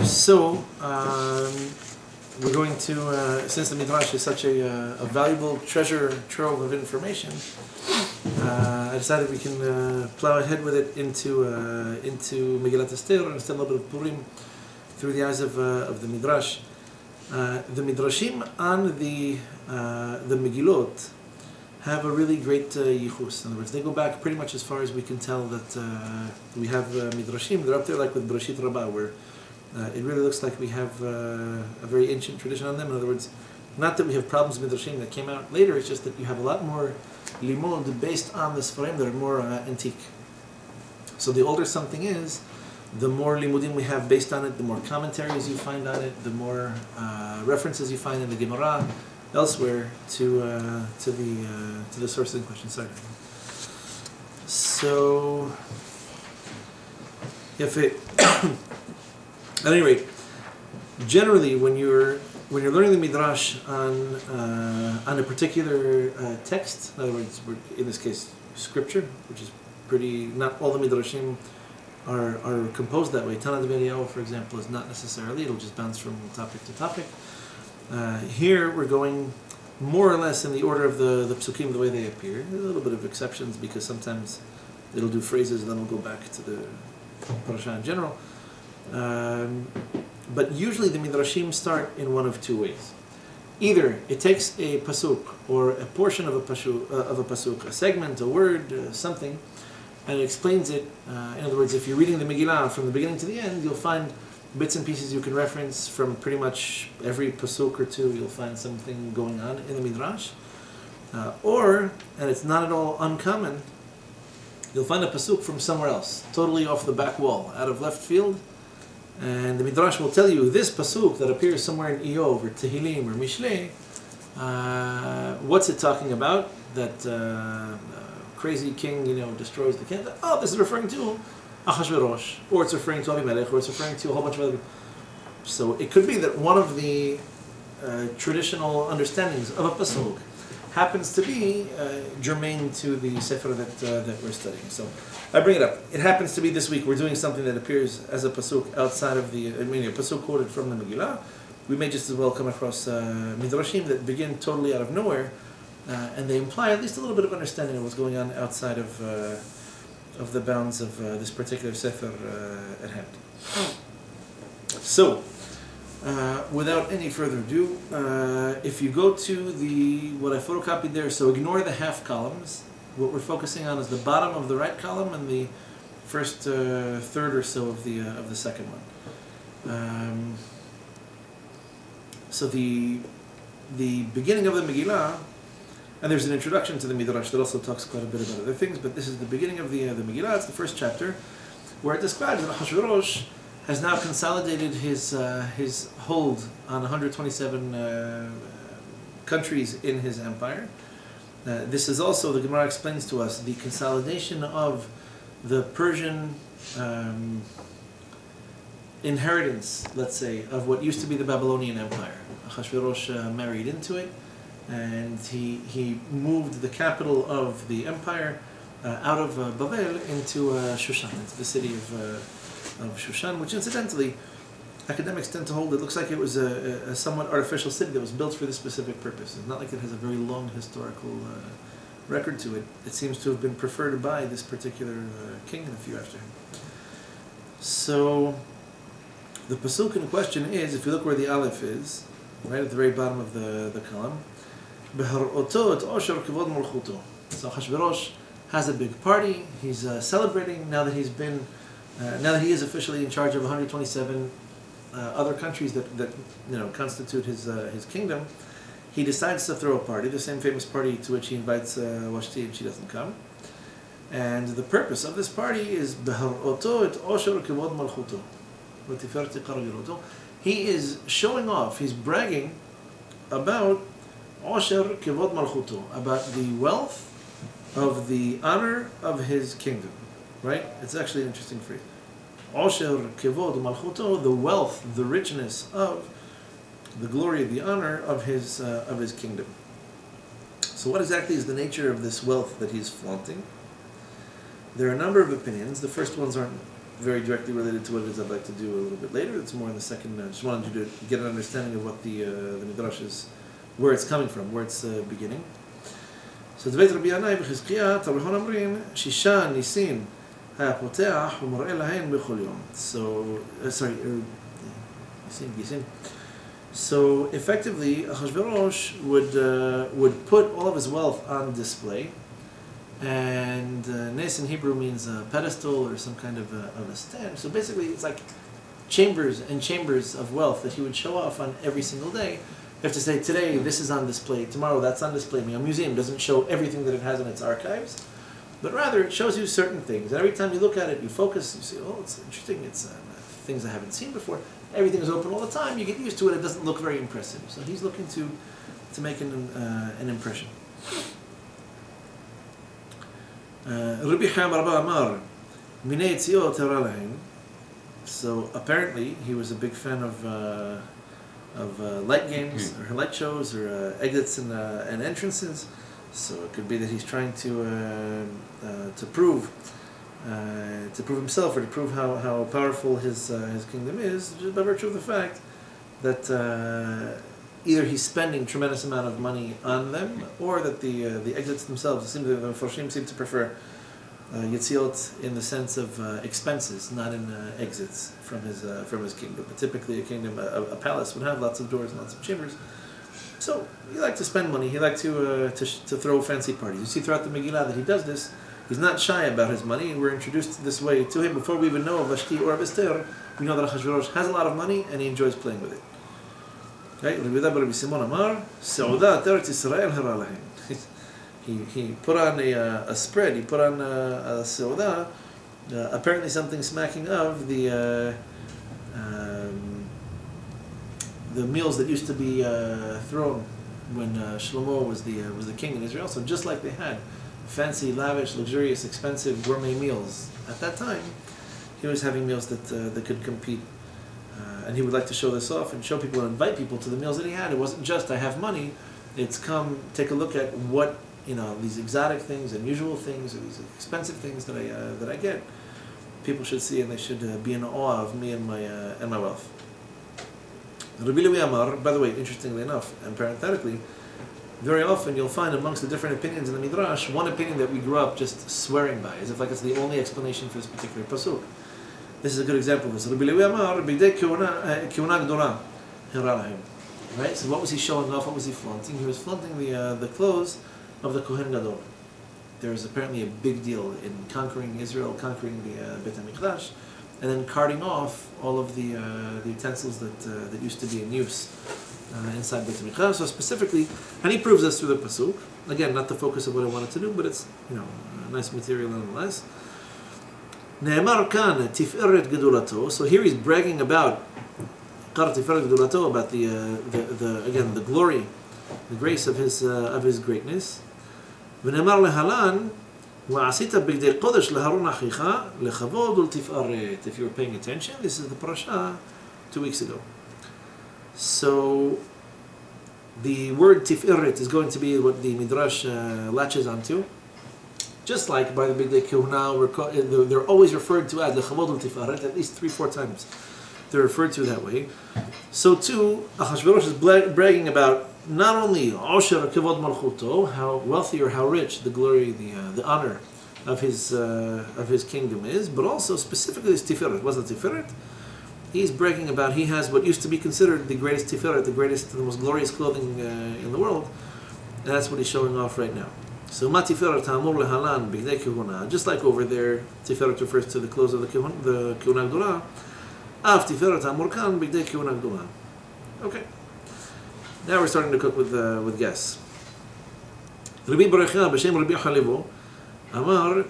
So, we're going to, since the Midrash is such a valuable treasure trove of information, I decided we can plow ahead with it into Megillat Esther and understand a little bit of Purim through the eyes of the Midrash. The Midrashim on the Megillot have a really great yichus. In other words, they go back pretty much as far as we can tell that we have Midrashim. They're up there like with Bereshit Rabbah, where it really looks like we have a very ancient tradition on them. In other words, not that we have problems with Midrashim that came out later, it's just that you have a lot more limud based on the Sfarim that are more antique. So the older something is, the more limudim we have based on it, the more commentaries you find on it, the more references you find in the Gemara, elsewhere to the source in question. Sorry. So, if it, at any rate, generally when you're learning the Midrash on a particular text, in other words, in this case, scripture, which is pretty, not all the Midrashim are composed that way. Tanad B'Eliyahu, for example, is not necessarily, it'll just bounce from topic to topic. Here we're going more or less in the order of the psukim, the way they appear. There's a little bit of exceptions because sometimes it'll do phrases and then we'll go back to the parasha in general. But usually the Midrashim start in one of two ways. Either it takes a pasuk or a portion of a pasuk, a segment, a word, something, and it explains it. In other words, if you're reading the Megillah from the beginning to the end, you'll find bits and pieces you can reference from pretty much every pasuk or two. You'll find something going on in the Midrash. Or, and it's not at all uncommon, you'll find a pasuk from somewhere else, totally off the back wall, out of left field. And the Midrash will tell you this pasuk that appears somewhere in Iyov or Tehillim or Mishlei, what's it talking about? That crazy king, destroys the king. Oh, this is referring to Ahhashwerosh, or it's referring to Abimelech, or it's referring to a whole bunch of other. So it could be that one of the traditional understandings of a pasuk happens to be germane to the sefer that we're studying. So I bring it up. It happens to be this week we're doing something that appears as a pasuk outside of a pasuk quoted from the Megillah. We may just as well come across midrashim that begin totally out of nowhere, and they imply at least a little bit of understanding of what's going on outside of the bounds of this particular sefer at hand. So, without any further ado, if you go to what I photocopied there, so ignore the half columns. What we're focusing on is the bottom of the right column and the first third or so of the second one. So the beginning of the Megillah, and there's an introduction to the Midrash that also talks quite a bit about other things, but this is the beginning of the Megillah. It's the first chapter, where it describes that Ahhashwerosh has now consolidated his hold on 127 countries in his empire. This is also, the Gemara explains to us, the consolidation of the Persian inheritance, let's say, of what used to be the Babylonian Empire. Ahhashwerosh married into it, and he moved the capital of the empire out of Babel into Shushan, into the city of Shushan, which incidentally, academics tend to hold, it looks like it was a somewhat artificial city that was built for this specific purpose. It's not like it has a very long historical record to it. It seems to have been preferred by this particular king and a few after him. So, the pasuk in question is, if you look where the aleph is, right at the very bottom of the column, so Ahhashwerosh has a big party. He's celebrating now that he is officially in charge of 127 other countries that constitute his kingdom. He decides to throw a party, the same famous party to which he invites Vashti and she doesn't come. And the purpose of this party is he is showing off, he's bragging about Osher Kevod Malchuto, about the wealth of the honor of his kingdom. Right? It's actually an interesting phrase. Osher Kevod Malchuto, the wealth, the richness of the glory, the honor of his kingdom. So what exactly is the nature of this wealth that he's flaunting? There are a number of opinions. The first ones aren't very directly related to what it is I'd like to do a little bit later. It's more in the second. I just wanted you to get an understanding of what the Midrash is, where it's coming from, where it's beginning. So דבית רבי ינאי וחזקיה, תרבחון אומרים, שישה ניסים היה פותח ומראה להן בכל יום. So effectively, Ahhashwerosh would put all of his wealth on display, and nes in Hebrew means a pedestal or some kind of a stand. So basically, it's like chambers and chambers of wealth that he would show off on every single day. You have to say, today this is on display, tomorrow that's on display. I mean, a museum doesn't show everything that it has in its archives, but rather it shows you certain things. And every time you look at it, you focus, you say, oh, it's interesting, it's things I haven't seen before. Everything is open all the time, you get used to it, it doesn't look very impressive. So he's looking to make an impression. Rabbi Chaim Rabba Amar, Minei Tziot Hara Lahem. So apparently he was a big fan of light games or light shows or exits and entrances. So it could be that he's trying to prove himself, or to prove how powerful his kingdom is, just by virtue of the fact that either he's spending tremendous amount of money on them, or that the exits themselves, it seems that the Mefarshim seem to prefer Yetziot in the sense of expenses, not in exits from his kingdom. But typically a kingdom, a palace would have lots of doors and lots of chambers. So he liked to spend money. He liked to throw fancy parties. You see throughout the Megillah that he does this. He's not shy about his money. We're introduced this way to him before we even know of Vashti or of Esther. We know that Ahhashwerosh has a lot of money and he enjoys playing with it. Okay, Rabbi Simon Amar, Seudat Eretz Yisrael hara lahem. He put on a spread. He put on a seudah, apparently something smacking of the meals that used to be thrown when Shlomo was the king in Israel. So just like they had fancy, lavish, luxurious, expensive gourmet meals at that time, he was having meals that could compete, and he would like to show this off and show people and invite people to the meals that he had. It wasn't just I have money; it's come take a look at what these exotic things, unusual things, or these expensive things that I get. People should see, and they should be in awe of me and my wealth. Rabbi Levi Amar, by the way, interestingly enough, and parenthetically, very often you'll find amongst the different opinions in the Midrash, one opinion that we grew up just swearing by, as if like it's the only explanation for this particular pasuk. This is a good example of this. Rabbi Levi Amar, Bidei Kiuna Gdora Hara Lahem. Right? So what was he showing off? What was he flaunting? He was flaunting the clothes of the Kohen Gadol. There was apparently a big deal in conquering Israel, conquering the Beit Hamiqdash, and then carting off all of the utensils that used to be in use inside Beit Hamiqdash. So specifically, and he proves this through the pasuk. Again, not the focus of what I wanted to do, but it's nice material nonetheless. Ne'emar kan tiferet gedulato. So here he's bragging about tiferet gedulato, about the glory, the grace of his greatness. ונאמר להלן, ועשית בגדי קודש להרון אחיך, לכבוד ולתפארת. If you were paying attention, this is the parasha 2 weeks ago. So, the word tiferet is going to be what the Midrash latches onto. Just like by the Bigdei Kehuna, they're always referred to as לכבוד ולתפארת, at least 3-4 times. They're referred to that way. So too, Ahhashwerosh is bragging about not only Osher Kevod Malchuto, how wealthy or how rich the glory, the honor of his kingdom is, but also specifically his Tiferet. What's the Tiferet? He's bragging about he has what used to be considered the greatest Tiferet, the most glorious clothing in the world, and that's what he's showing off right now. So Ma Tiferet Ha'amur Lehalan B'gnei Kehuna, just like over there, Tiferet refers to the clothes of the Kehuna Gdula. Av Tiferet Ha'amur Kan B'gnei Kehuna Gdula. Okay. Now we're starting to cook with gas. Rabbi Baruchah b'shem Rabbi Chalevo Amar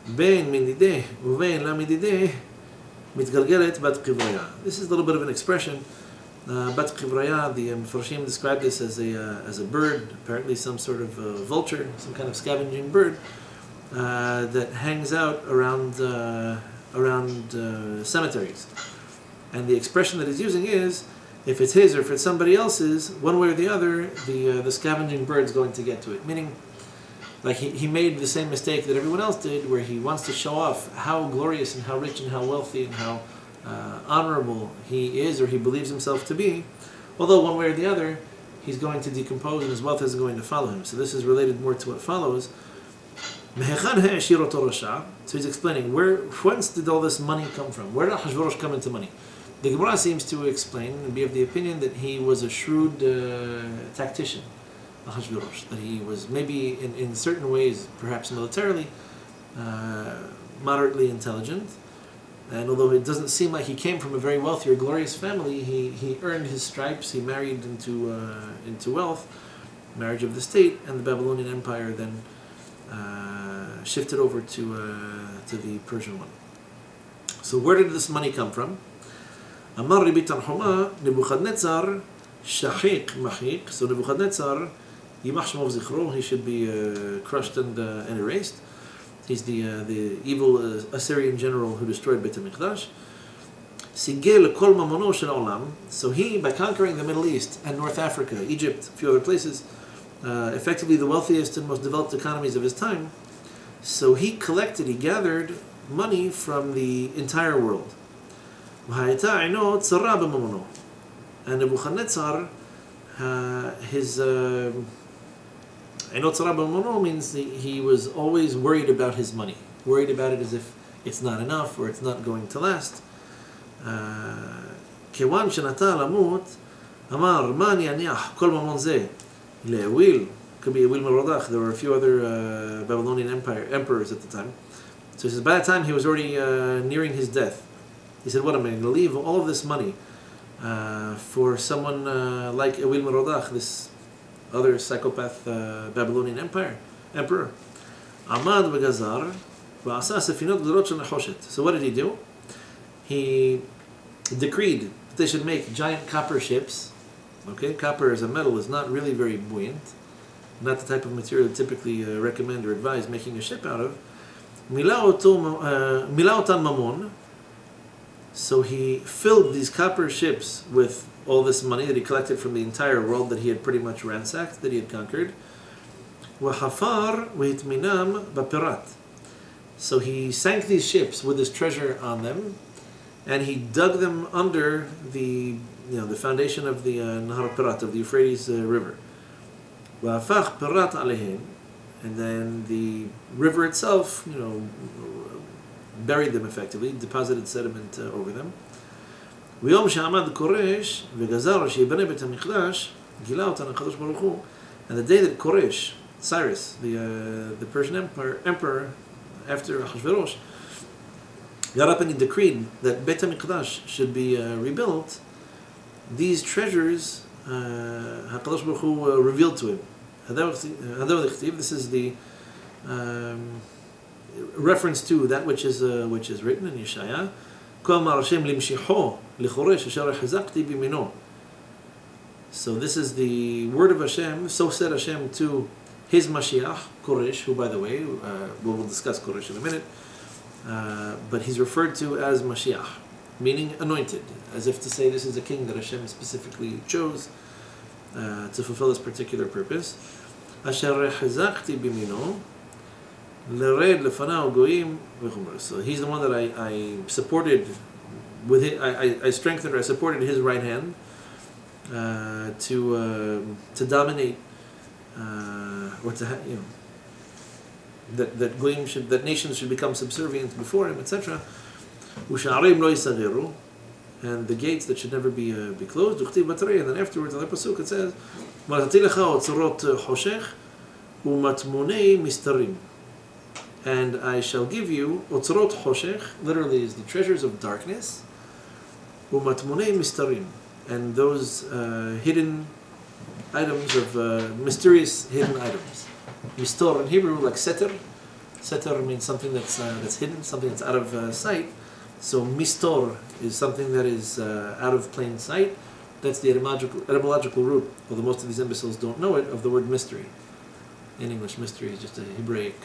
Ben Midideh uvein la midideh mitgalgelet bat kivraya. This is a little bit of an expression. Bat kivraya, the Mefarshim described this as a bird, apparently some sort of vulture, some kind of scavenging bird that hangs out around cemeteries. And the expression that he's using is, if it's his or if it's somebody else's, one way or the other, the scavenging bird's going to get to it. Meaning, like he made the same mistake that everyone else did, where he wants to show off how glorious and how rich and how wealthy and how honorable he is, or he believes himself to be, although one way or the other, he's going to decompose and his wealth isn't going to follow him. So this is related more to what follows. So he's explaining, whence did all this money come from? Where did Ahhashwerosh come into money? The Gemara seems to explain and be of the opinion that he was a shrewd tactician, Ahhashwerosh, that he was maybe in certain ways, perhaps militarily, moderately intelligent. And although it doesn't seem like he came from a very wealthy or glorious family, he earned his stripes, he married into wealth, marriage of the state, and the Babylonian Empire then shifted over to the Persian one. So where did this money come from? Amar Rabbi Tanhuma, Nebuchadnezzar, Shahiq Mahiq. So Nebuchadnezzar, Yimach Shemov Zichro, he should be crushed and erased. He's the evil Assyrian general who destroyed Beit Hamiqdash. Sigel kol mamono shel olam. So he, by conquering the Middle East and North Africa, Egypt, a few other places, effectively the wealthiest and most developed economies of his time, so he gathered money from the entire world. And Nebuchadnezzar, his Einot Tzara b'mamono means he was always worried about his money, worried about it as if it's not enough or it's not going to last. Kewan shenata lamut, amar ma ani aniach kol mamon zeh le'ewil. Could be Ewil Merodach. There were a few other Babylonian emperors at the time. So he says, by that time he was already nearing his death. He said, what am I going to leave all of this money for someone like Ewil Merodach, this other psychopath Babylonian emperor? Amad v'gazar v'asa sefinot gdolot shel nechoshet. So what did he do? He decreed that they should make giant copper ships. Okay, copper as a metal is not really very buoyant. Not the type of material typically recommend or advise making a ship out of. Milautan mamon. So he filled these copper ships with all this money that he collected from the entire world that he had pretty much ransacked, that he had conquered. Wahafar v'hitminam bapirat. So he sank these ships with his treasure on them, and he dug them under the foundation of the Nahar Pirat, of the Euphrates River. Wa'afach pirat alehen, and then the river itself, buried them effectively, deposited sediment over them. V'yom she'amad Koresh v'gazar she'yibaneh Beit Hamiqdash gila otan HaKadosh Baruch Hu. And the day that Koresh, Cyrus, the Persian emperor after Ahhashwerosh, got up and he decreed that Beit Hamiqdash should be rebuilt, these treasures HaKadosh Baruch Hu revealed to him. This is the reference to that which is written in Yeshaya. So this is the word of Hashem. So said Hashem to his Mashiach, Koresh, who, by the way, we'll discuss Koresh in a minute, but he's referred to as Mashiach, meaning anointed, as if to say this is a king that Hashem specifically chose to fulfill this particular purpose. Asher hazakti bimino lered lefanav goyim v'chumer. So he's the one that I supported with it. I strengthened, or I supported his right hand to dominate, or to that goyim that nations should become subservient before him, etc. U'sha'arim lo yisageru. And the gates that should never be closed. And then afterwards, in the pasuk, it says, and I shall give you otzrot choshech, literally is the treasures of darkness, umatmunei mistarim, and those hidden items of mysterious hidden items. Mistor in Hebrew, like seter. Seter means something that's hidden, something that's out of sight. So mistor is something that is out of plain sight. That's the etymological root, although most of these imbeciles don't know it, of the word mystery. In English, mystery is just a Hebraic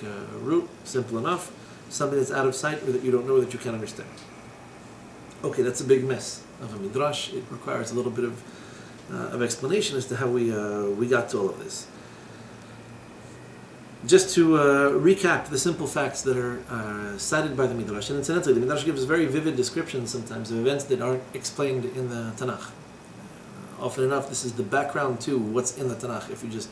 root, simple enough. Something that's out of sight, or that you don't know, that you can't understand. Okay, that's a big mess of a Midrash. It requires a little bit of explanation as to how we got to all of this. just to recap the simple facts that are cited by the Midrash. And incidentally, the Midrash gives very vivid descriptions sometimes of events that aren't explained in the Tanakh. Often enough, this is the background to what's in the Tanakh. If you just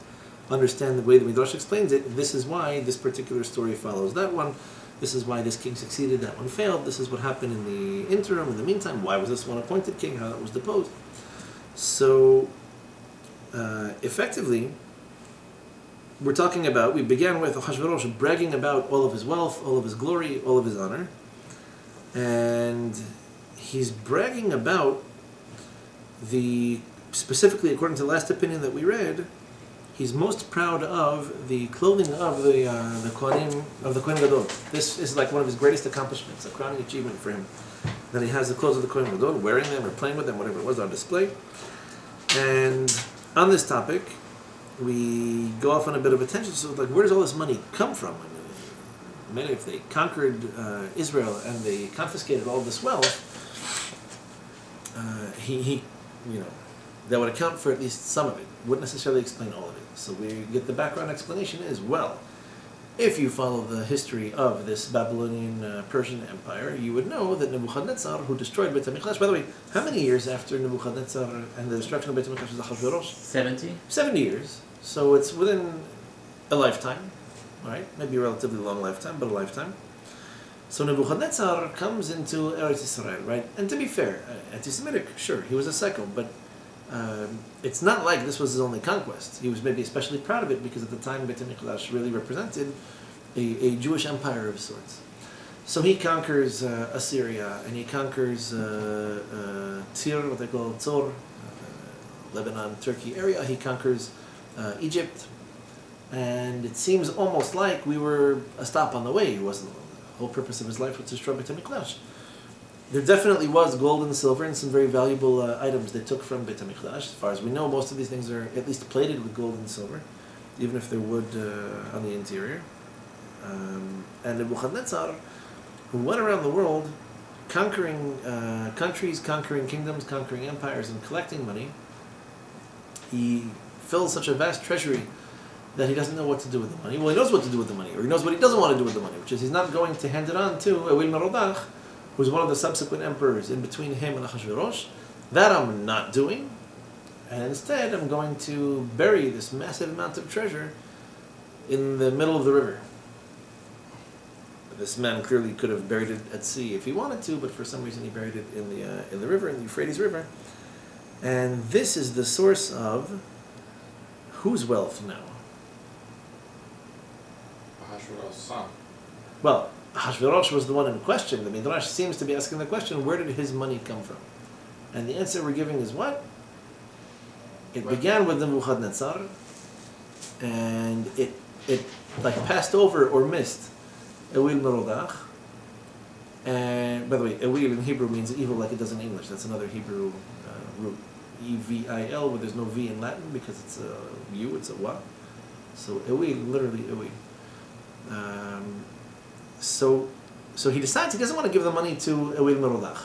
understand the way the Midrash explains it, this is why this particular story follows that one. This is why this king succeeded, that one failed. This is what happened in the interim, in the meantime. Why was this one appointed king? How that was deposed. So, effectively, we began with Ahhashwerosh bragging about all of his wealth, all of his glory, all of his honor. And he's bragging about specifically according to the last opinion that we read, he's most proud of the clothing of the Kohanim, of the Kohen Gadol. This is like one of his greatest accomplishments, a crowning achievement for him. That he has the clothes of the Kohen Gadol, wearing them or playing with them, whatever it was, on display. And on this topic, we go off on a bit of a tangent. So, like, where does all this money come from? I mean, if they conquered Israel and they confiscated all this wealth, that would account for at least some of it. Wouldn't necessarily explain all of it. So we get the background explanation is, well, if you follow the history of this Babylonian Persian Empire, you would know that Nebuchadnezzar, who destroyed Beit Hamiqdash, by the way, how many years after Nebuchadnezzar and the destruction of Beit Hamiqdash was Ahhashwerosh? 70. 70 years. So it's within a lifetime, right? Maybe a relatively long lifetime, but a lifetime. So Nebuchadnezzar comes into Eretz Israel, right? And to be fair, anti-Semitic, sure, he was a psycho, but it's not like this was his only conquest. He was maybe especially proud of it because at the time Beit Hamiqdash really represented a Jewish empire of sorts. So he conquers Assyria, and he conquers Tir, what they call Tzor, Lebanon, Turkey area. He conquers Egypt, and it seems almost like we were a stop on the way. It wasn't. The whole purpose of his life was to destroy Beit Hamiqdash. There definitely was gold and silver and some very valuable items they took from Beit Hamiqdash. As far as we know, most of these things are at least plated with gold and silver, even if they're wood on the interior. And Nebuchadnezzar, who went around the world conquering countries, conquering kingdoms, conquering empires, and collecting money, he fills such a vast treasury that he doesn't know what to do with the money. Well, he knows what to do with the money, or he knows what he doesn't want to do with the money, which is he's not going to hand it on to Ewil Merodach, who's one of the subsequent emperors in between him and Ahhashwerosh. That I'm not doing, and instead I'm going to bury this massive amount of treasure in the middle of the river. This man clearly could have buried it at sea if he wanted to, but for some reason he buried it in the river, in the Euphrates River. And this is the source of whose wealth now? Ahhashwerosh's son. Well, Ahhashwerosh was the one in question. The Midrash seems to be asking the question, where did his money come from? And the answer we're giving is what? It began with Nebuchadnezzar, and it like passed over or missed Ewil Merodach. And by the way, Ewil in Hebrew means evil like it does in English. That's another Hebrew root. E-V-I-L, where there's no V in Latin because it's a U, it's a wa. So Ewil, literally Ewil. So he decides he doesn't want to give the money to Ewil Merodach.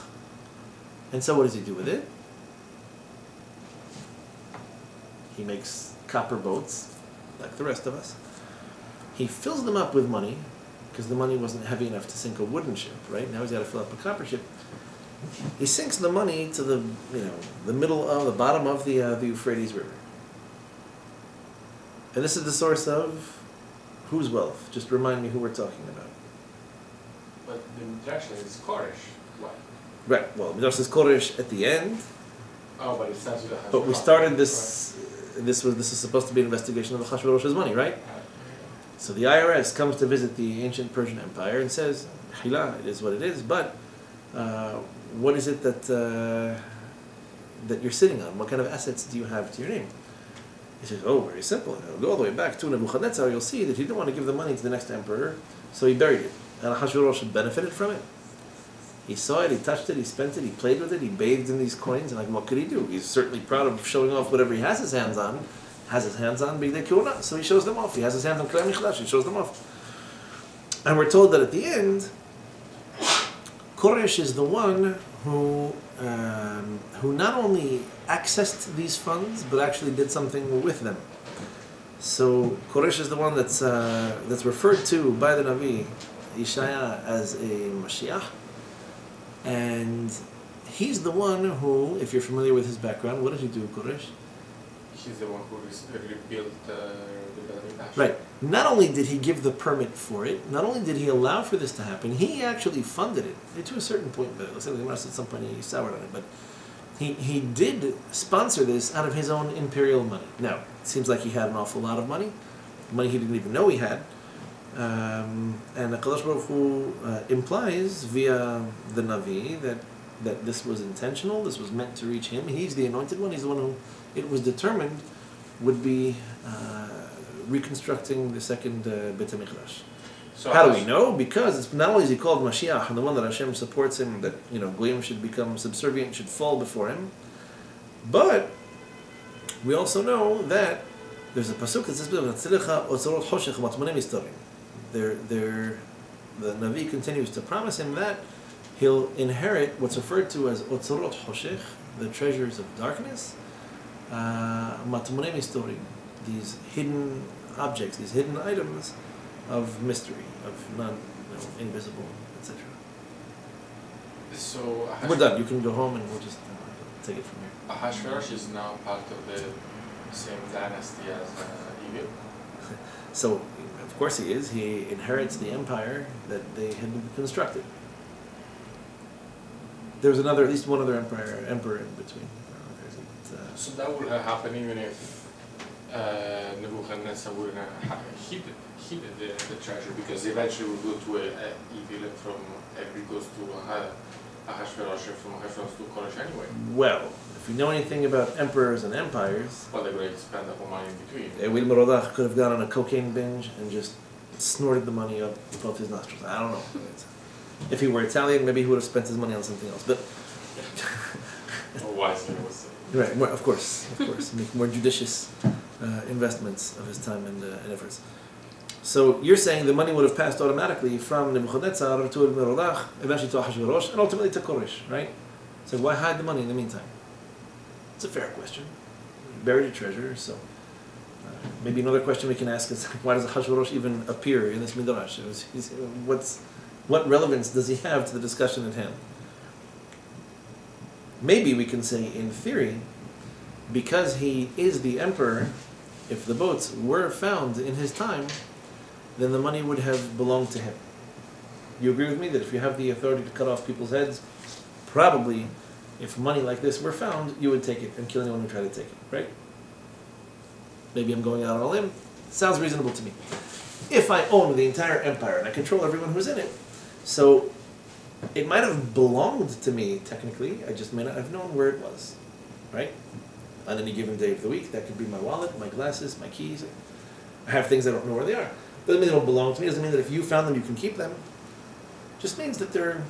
And so what does he do with it? He makes copper boats, like the rest of us. He fills them up with money, because the money wasn't heavy enough to sink a wooden ship, right? Now he's got to fill up a copper ship. He sinks the money to the bottom of the Euphrates River. And this is the source of whose wealth? Just remind me who we're talking about. But the Midrash is Koresh. What? Right. Well, Midrash is Koresh at the end. Oh, but it starts with Ahhashwerosh. But we started this. Right. This is supposed to be an investigation of Ahhashwerosh's money, right? So the IRS comes to visit the ancient Persian Empire and says, "Hila, it is what it is. But what is it that you're sitting on? What kind of assets do you have to your name?" He says, "Oh, very simple. Go all the way back to Nebuchadnezzar. You'll see that he didn't want to give the money to the next emperor, so he buried it. And Ahhashwerosh benefited from it. He saw it, he touched it, he spent it, he played with it, he bathed in these coins, and like, what could he do? He's certainly proud of showing off whatever he has his hands on. Bigdei Kehuna, so he shows them off. He has his hands on Klei Michdash, he shows them off. And we're told that at the end, Koresh is the one who not only accessed these funds, but actually did something with them. So Koresh is the one that's referred to by the Navi Yeshaya as a Mashiach, and he's the one who, if you're familiar with his background, what did he do, Koresh? He's the one who rebuilt the Beit Hamiqdash. Right. Not only did he give the permit for it, not only did he allow for this to happen, he actually funded it to a certain point. But at some point he soured on it, but he did sponsor this out of his own imperial money. Now, it seems like he had an awful lot of money he didn't even know he had. And the Kadosh Baruch Hu implies via the Navi that this was intentional, this was meant to reach him. He's the anointed one, he's the one who it was determined would be reconstructing the second Beit Hamiqdash. So How do we know? Because it's not only is he called Mashiach, and the one that Hashem supports him, that Goyim should become subservient, should fall before him, but we also know that there's a pasuk that says, the Navi continues to promise him that he'll inherit what's referred to as Otzorot Hoshech, the treasures of darkness, Matmunim Historim, these hidden objects, these hidden items of mystery, of invisible, etc. So We're done. You can go home and we'll just take it from here. Ahhashwerosh is now part of the same dynasty as Evil. So, of course he is. He inherits the empire that they had constructed. There was at least one other emperor in between. So that would have happened even if Nebuchadnezzar wouldn't have hid the treasure, because eventually we go to Evil, and from it goes to Ahhashwerosh, and from Ahhashwerosh to Koresh anyway. Well, if you know anything about emperors and empires, Well, they're going to spend the whole money in between. Ewil Merodach could have gone on a cocaine binge and just snorted the money up both his nostrils. I don't know. If he were Italian, maybe he would have spent his money on something else. But Or wisely, I would say. right, of course, make more judicious investments of his time and efforts. So you're saying the money would have passed automatically from Nebuchadnezzar to Merodach, eventually to Ahhashwerosh, and ultimately to Koresh, right? So why hide the money in the meantime? It's a fair question. You buried your treasure, so maybe another question we can ask is, why does Ahhashwerosh even appear in this Midrash? What relevance does he have to the discussion at hand? Maybe we can say, in theory, because he is the emperor, if the boats were found in his time, then the money would have belonged to him. You agree with me that if you have the authority to cut off people's heads, probably, if money like this were found, you would take it and kill anyone who tried to take it, right? Maybe I'm going out on a limb. Sounds reasonable to me. If I own the entire empire and I control everyone who's in it, so it might have belonged to me, technically, I just may not have known where it was, right? On any given day of the week, that could be my wallet, my glasses, my keys. I have things I don't know where they are. Doesn't mean they don't belong to me, doesn't mean that if you found them, you can keep them. Just means that they're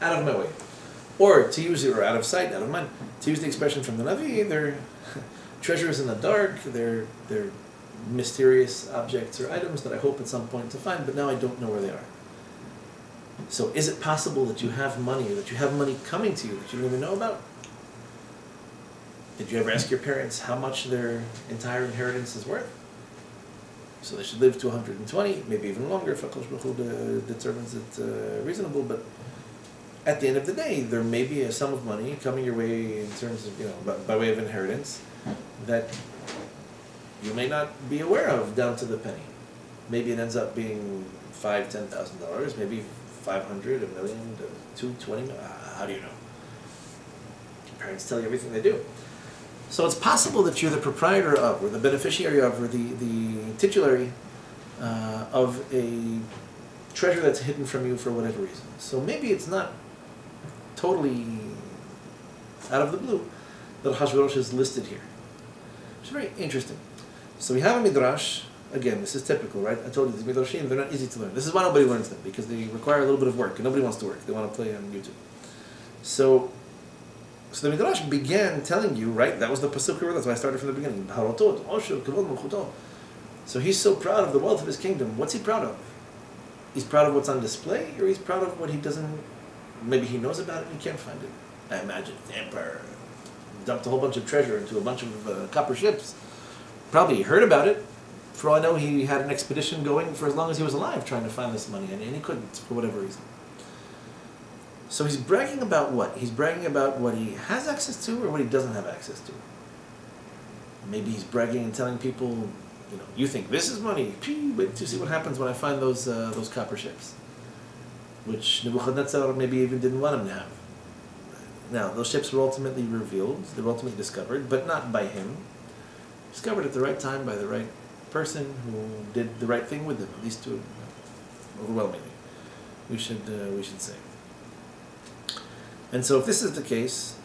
out of my way. Or to use it, or out of sight, out of mind. To use the expression from the Navi, they're treasures in the dark, they're mysterious objects or items that I hope at some point to find, but now I don't know where they are. So is it possible that you have money, or that you have money coming to you that you don't even know about? Did you ever ask your parents how much their entire inheritance is worth? So they should live to 120, maybe even longer if HaKadosh Baruch Hu determines it reasonable, but at the end of the day, there may be a sum of money coming your way in terms of, by way of inheritance, that you may not be aware of down to the penny. Maybe it ends up being $5,000, $10,000, maybe 500, $1 million, $220. How do you know? Your parents tell you everything they do. So it's possible that you're the proprietor of, or the beneficiary of, or the titulary of a treasure that's hidden from you for whatever reason. So maybe it's not totally out of the blue that Ahhashwerosh is listed here. It's very interesting. So we have a Midrash. Again, this is typical, right? I told you, these Midrashim, they're not easy to learn. This is why nobody learns them, because they require a little bit of work, and nobody wants to work. They want to play on YouTube. So the Midrash began telling you, right? That was the pasuk we were. That's why I started from the beginning. So he's so proud of the wealth of his kingdom. What's he proud of? He's proud of what's on display, or he's proud of what he doesn't. Maybe he knows about it and he can't find it. I imagine the emperor dumped a whole bunch of treasure into a bunch of copper ships, Probably heard about it. For all I know, he had an expedition going for as long as he was alive trying to find this money, and he couldn't for whatever reason. So he's bragging about what? He's bragging about what he has access to or what he doesn't have access to. Maybe he's bragging and telling people, you think this is money? Wait to see what happens when I find those copper ships, which Nebuchadnezzar maybe even didn't want him to have. Now, those ships were ultimately revealed, they were ultimately discovered, but not by him. Discovered at the right time by the right person who did the right thing with them, at least to overwhelmingly, we should say. And so if this is the case,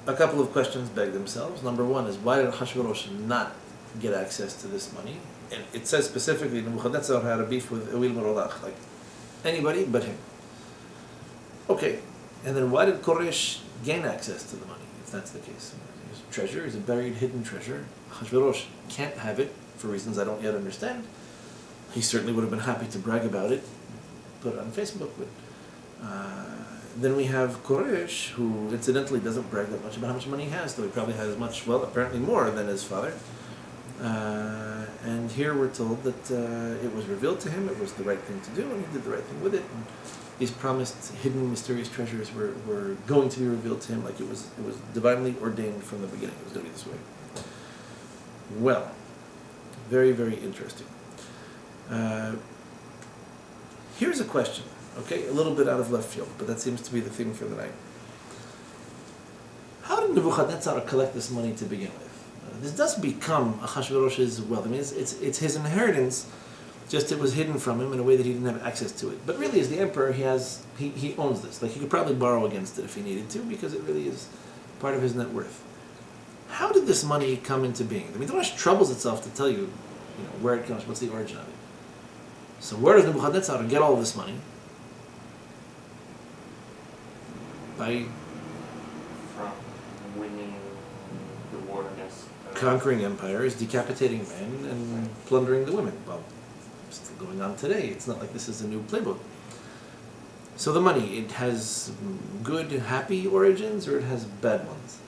a couple of questions beg themselves. Number one is, why did Ahhashwerosh not get access to this money? And it says specifically Nebuchadnezzar had a beef with Ewil Merodach, like anybody but him. Okay, and then why did Koresh gain access to the money, if that's the case? His treasure is a buried, hidden treasure. Ahhashwerosh can't have it for reasons I don't yet understand. He certainly would have been happy to brag about it, put it on Facebook, but then we have Koresh, who incidentally doesn't brag that much about how much money he has, though he probably has much, well, apparently more than his father. And here we're told that it was revealed to him, it was the right thing to do, and he did the right thing with it. And these promised hidden, mysterious treasures were going to be revealed to him, like it was divinely ordained from the beginning. It was going to be this way. Well, very, very interesting. Here's a question. Okay, a little bit out of left field, but that seems to be the theme for the night. How did Nebuchadnezzar collect this money to begin with? This does become Ahhashwerosh's wealth. I mean, it's his inheritance, just it was hidden from him in a way that he didn't have access to it. But really, as the emperor, he owns this. Like, he could probably borrow against it if he needed to, because it really is part of his net worth. How did this money come into being? The Midrash troubles itself to tell you, where it comes, what's the origin of it. So where does Nebuchadnezzar get all of this money? By from winning the war against conquering empires, decapitating men, and plundering the women. Well, it's still going on today. It's not like this is a new playbook. So the money, it has good, happy origins, or it has bad ones?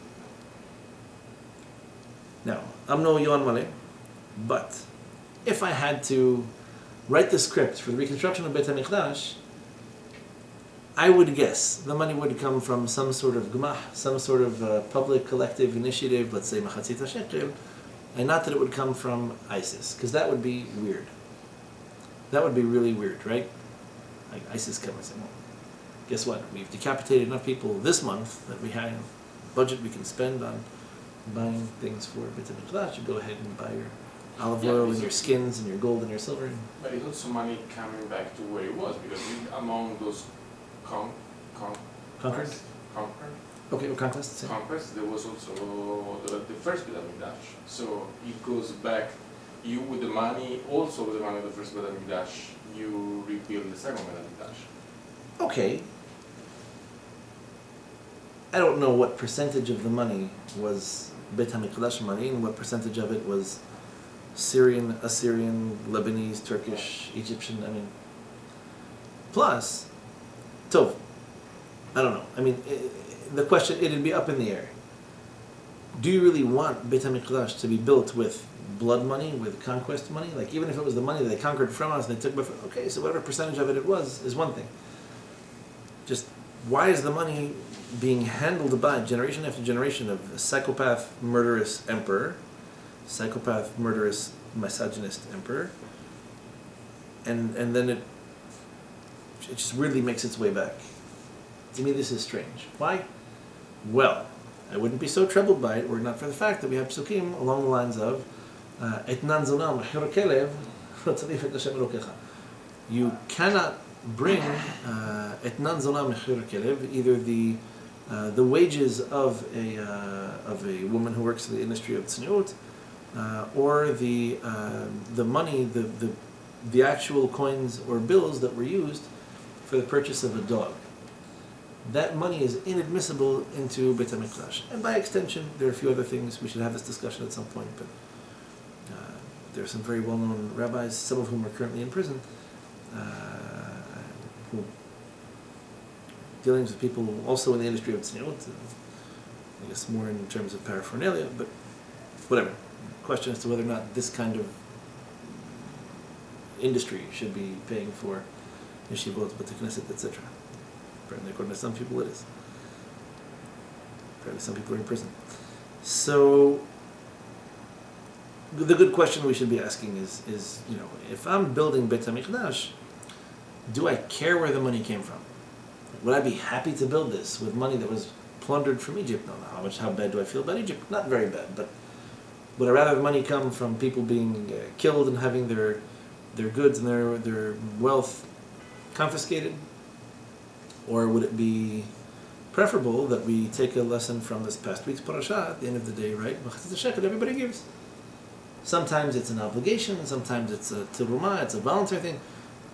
Now, I'm no Yohan Maleh, but if I had to write the script for the reconstruction of Beit Hamiqdash, I would guess the money would come from some sort of gmach, some sort of public collective initiative, let's say machatzit shekel, and not that it would come from ISIS, because that would be weird. That would be really weird, right? Like ISIS comes and say, well, guess what? We've decapitated enough people this month that we have a budget we can spend on buying things for Beit Hamiqdash. You go ahead and buy your olive oil and your skins and your gold and your silver. But it's also money coming back to where it was, because among those Conquered? Okay, well, conquests. Conquest, there was also the first Beit Hamiqdash. So it goes back, you with the money, also with the money of the first Beit Hamiqdash, you rebuild the second Beit Hamiqdash. Okay. I don't know what percentage of the money was Beit Hamiqdash money and what percentage of it was Syrian, Assyrian, Lebanese, Turkish, Egyptian, plus, Tov, I don't know. The question, it'd be up in the air. Do you really want Beit Hamiqdash to be built with blood money, with conquest money? Like, even if it was the money that they conquered from us and they took before, okay, so whatever percentage of it was is one thing. Just, why is the money being handled by generation after generation of a psychopath, murderous emperor, psychopath, murderous, misogynist emperor, and then it just weirdly makes its way back? To me, this is strange. Why? Well, I wouldn't be so troubled by it were it not for the fact that we have psukim along the lines of Etnan zonam mechir kelev v'tzarif et Hashem Elokecha. You cannot bring Etnan zonam mechir kelev, either the wages of a woman who works in the industry of tzniut, or the money, the actual coins or bills that were used for the purchase of a dog. That money is inadmissible into Beit HaMikdash. And by extension, there are a few other things. We should have this discussion at some point, but there are some very well-known rabbis, some of whom are currently in prison, who dealings with people also in the industry of tzniut, I guess more in terms of paraphernalia, but whatever. question as to whether or not this kind of industry should be paying for yeshivot, b'tei knesset, etc. Apparently, according to some people, it is. Apparently, some people are in prison. So, the good question we should be asking is, if I'm building Beit Hamiqdash, do I care where the money came from? Would I be happy to build this with money that was plundered from Egypt? No, how bad do I feel about Egypt? Not very bad, but would I rather have money come from people being killed and having their goods and their wealth confiscated? Or would it be preferable that we take a lesson from this past week's parasha at the end of the day, right? Everybody gives. Sometimes it's an obligation, sometimes it's a tiruma, it's a voluntary thing.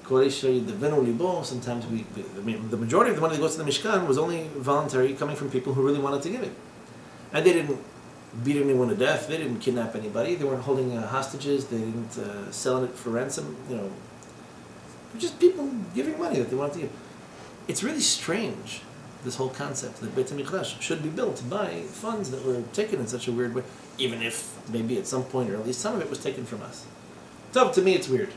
Sometimes the majority of the money that goes to the Mishkan was only voluntary, coming from people who really wanted to give it. And they didn't beat anyone to death, they didn't kidnap anybody, they weren't holding hostages, they didn't sell it for ransom, just people giving money that they wanted to give. It's really strange, this whole concept that Beit Hamiqdash should be built by funds that were taken in such a weird way, even if maybe at some point, or at least some of it was taken from us. So to me it's weird.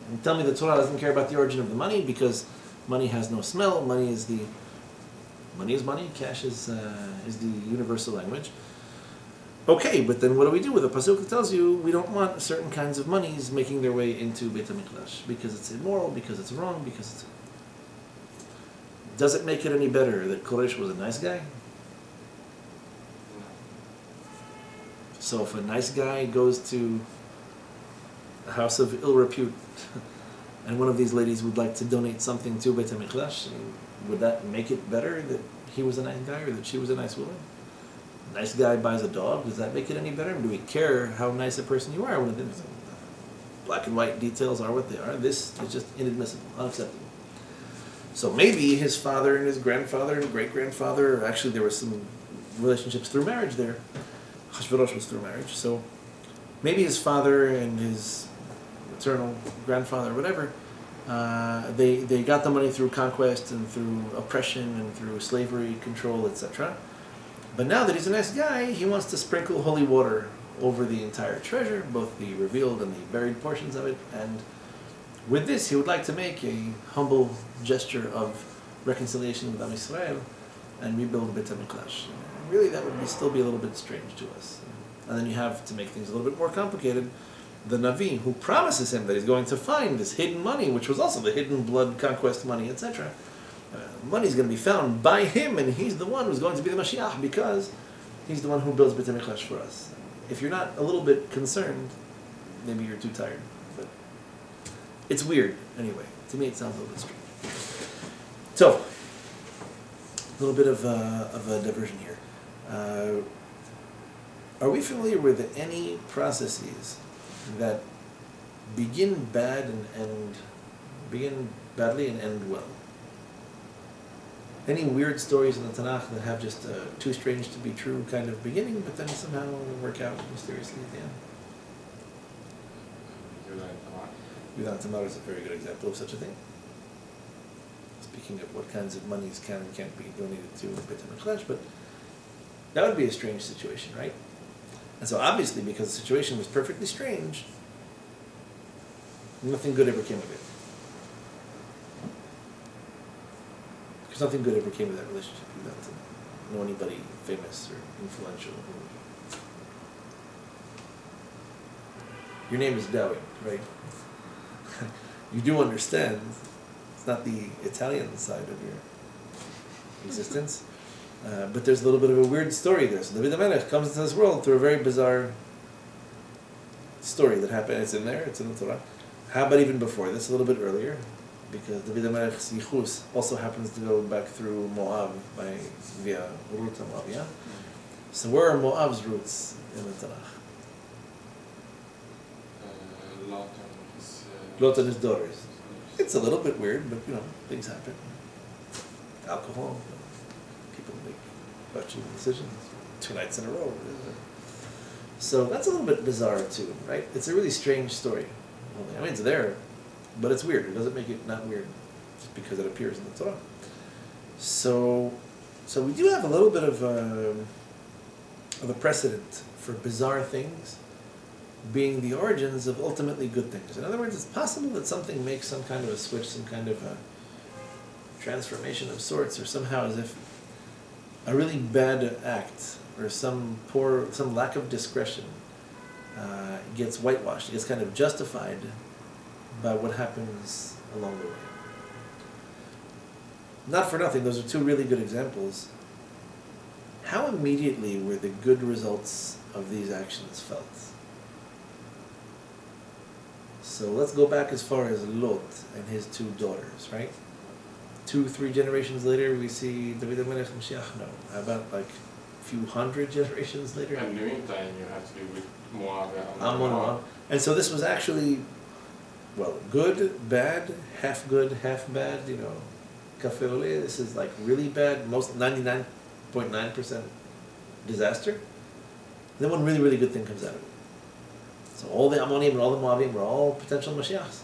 And tell me the Torah doesn't care about the origin of the money because money has no smell, money is money, cash is the universal language. Okay, but then what do we do with a pasuk that tells you we don't want certain kinds of monies making their way into Beit HaMikdash because it's immoral, because it's wrong, because it's... Does it make it any better that Koresh was a nice guy? So if a nice guy goes to a house of ill repute and one of these ladies would like to donate something to Beit HaMikdash, would that make it better that he was a nice guy or that she was a nice woman? Nice guy buys a dog, does that make it any better? Do we care how nice a person you are when black and white details are what they are? This is just inadmissible, unacceptable. So maybe his father and his grandfather and great-grandfather, actually there were some relationships through marriage there. Ahhashwerosh was through marriage, so maybe his father and his maternal grandfather or whatever, they got the money through conquest and through oppression and through slavery, control, etc. But now that he's a nice guy, he wants to sprinkle holy water over the entire treasure, both the revealed and the buried portions of it, and with this he would like to make a humble gesture of reconciliation with Am Yisrael and rebuild Beit HaMikdash. Really, that would still be a little bit strange to us. And then you have, to make things a little bit more complicated, the Navi, who promises him that he's going to find this hidden money, which was also the hidden blood conquest money, etc. Money's going to be found by him, and he's the one who's going to be the Mashiach, because he's the one who builds Beit HaMikdash for us. If you're not a little bit concerned, maybe you're too tired. But it's weird, anyway. To me, it sounds a little bit strange. So, a little bit of a diversion here. Are we familiar with any processes that begin bad and begin badly and end well? Any weird stories in the Tanakh that have just too strange to be true kind of beginning, but then somehow work out mysteriously at the end? Yudan Tamar is a very good example of such a thing. Speaking of what kinds of monies can and can't be donated to Beit HaMikdash, but that would be a strange situation, right? And so obviously, because the situation was perfectly strange, nothing good ever came of it. Because nothing good ever came of that relationship. You don't know anybody famous or influential. Your name is Dawid, right? You do understand it's not the Italian side of your existence. But there's a little bit of a weird story there. So David HaMelech comes into this world through a very bizarre story that happened. It's in there, it's in the Torah. How about even before this, a little bit earlier? Because David HaMelech's Yichus also happens to go back through Moab via Ruth and Moab, yeah? So where are Moab's roots in the Tanakh? Lot and his daughters. It's a little bit weird, but things happen. Alcohol. People make botching decisions 2 nights in a row. So that's a little bit bizarre too, right? It's a really strange story. I mean, it's there, but it's weird. It doesn't make it not weird just because it appears in the Torah. So we do have a little bit of a precedent for bizarre things being the origins of ultimately good things. In other words, it's possible that something makes some kind of a switch, some kind of a transformation of sorts, or somehow as if a really bad act or some lack of discretion gets whitewashed, it gets kind of justified by what happens along the way. Not for nothing, those are two really good examples. How immediately were the good results of these actions felt? So let's go back as far as Lot and his two daughters, right? 2-3 generations later, we see David HaMelech Mashiach. No, how about like a few hundred generations later? And in the meantime, you have to do with Moab and Ammon. And so this was actually, well, good, bad, half good, half bad, Cafe au lait, this is like really bad, most 99.9% disaster. Then one really, really good thing comes out of it. So all the Ammonim and all the Moabim were all potential Mashiachs.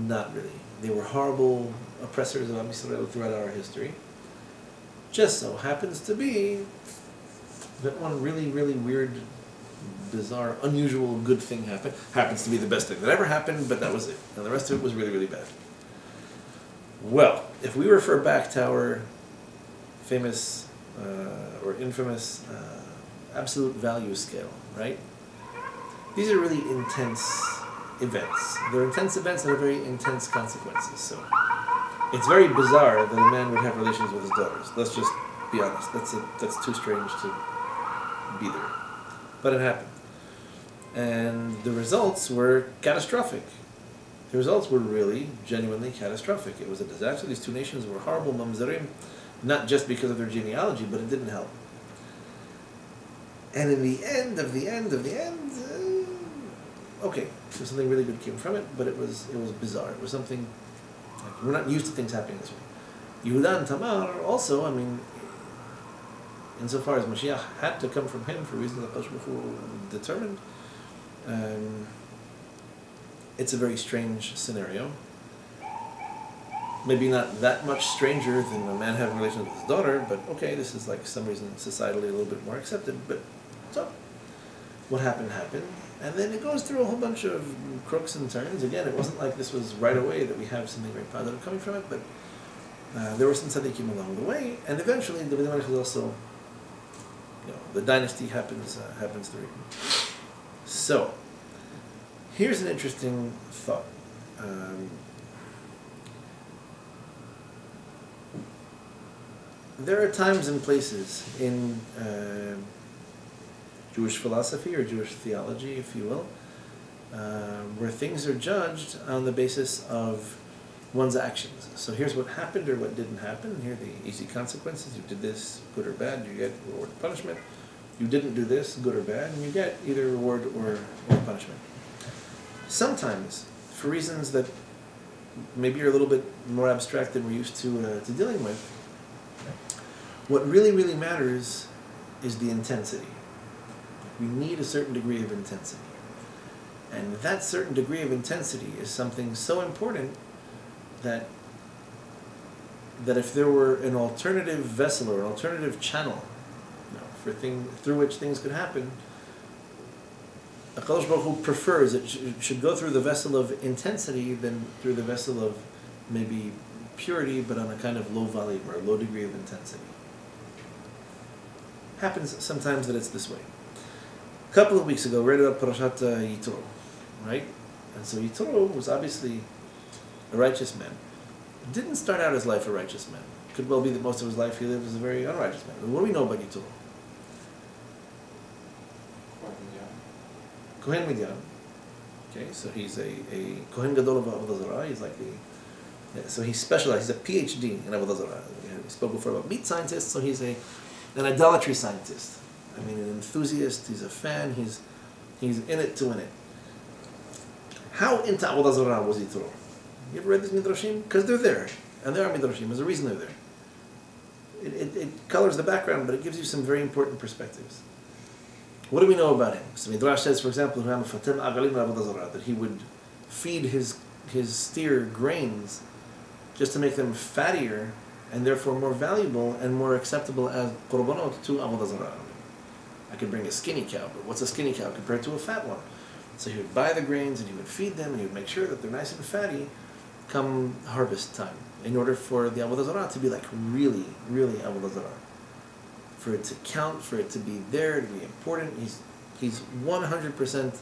Not really. They were horrible oppressors of Am Yisrael throughout our history. Just so happens to be that one really, really weird, bizarre, unusual good thing happened. Happens to be the best thing that ever happened, but that was it. And the rest of it was really, really bad. Well, if we refer back to our famous or infamous absolute value scale, right? These are really intense events. They're intense events that have very intense consequences. So it's very bizarre that a man would have relations with his daughters. Let's just be honest. That's too strange to be there. But it happened. And the results were catastrophic. The results were really, genuinely catastrophic. It was a disaster. These two nations were horrible mamzerim, not just because of their genealogy, but it didn't help. And in the end, okay, so something really good came from it, but it was bizarre. It was something, like, we're not used to things happening this way. Yehuda and Tamar also, insofar as Mashiach had to come from him for reasons that Hashem determined, it's a very strange scenario. Maybe not that much stranger than a man having relations with his daughter, but okay, this is like some reason societally a little bit more accepted. But so, what happened, and then it goes through a whole bunch of crooks and turns. Again, it wasn't like this was right away that we have something very positive coming from it, but there were some tzaddikim along the way, and eventually the Beit Hamiqdash is also, the dynasty happens through. So, here's an interesting thought. There are times and places in Jewish philosophy or Jewish theology, if you will, where things are judged on the basis of one's actions. So here's what happened or what didn't happen. Here are the easy consequences. You did this, good or bad, you get reward or punishment. You didn't do this, good or bad, and you get either reward or punishment. Sometimes, for reasons that maybe are a little bit more abstract than we're used to dealing with, what really, really matters is the intensity. We need a certain degree of intensity. And that certain degree of intensity is something so important that if there were an alternative vessel or an alternative channel through which things could happen, HaKadosh Baruch Hu prefers it should go through the vessel of intensity than through the vessel of maybe purity, but on a kind of low volume or a low degree of intensity. Happens sometimes that it's this way. A couple of weeks ago, we read about Parashat Yitro, right? And so Yitro was obviously a righteous man. Didn't start out his life a righteous man. Could well be that most of his life he lived as a very unrighteous man. But what do we know about Yitro? Kohen Midian. Okay, so he's a Kohen Gadol of Avodah Zarah. He's like so he's specialized. He's a PhD in Avodah Zarah. We spoke before about meat scientists, so he's an idolatry scientist. An enthusiast. He's a fan. He's in it to win it. How into Avodah Zarah was Yitro? You ever read these Midrashim? Because they're there, and there are Midrashim. There's a reason they're there. It colors the background, but it gives you some very important perspectives. What do we know about him? So Midrash says, for example, that he would feed his steer grains just to make them fattier and therefore more valuable and more acceptable as korbanot to Avodah Zarah. I could bring a skinny cow, but what's a skinny cow compared to a fat one? So he would buy the grains and he would feed them and he would make sure that they're nice and fatty come harvest time, in order for the Avodah Zarah to be like really, really Avodah Zarah. For it to count, for it to be there, to be important. He's 100%,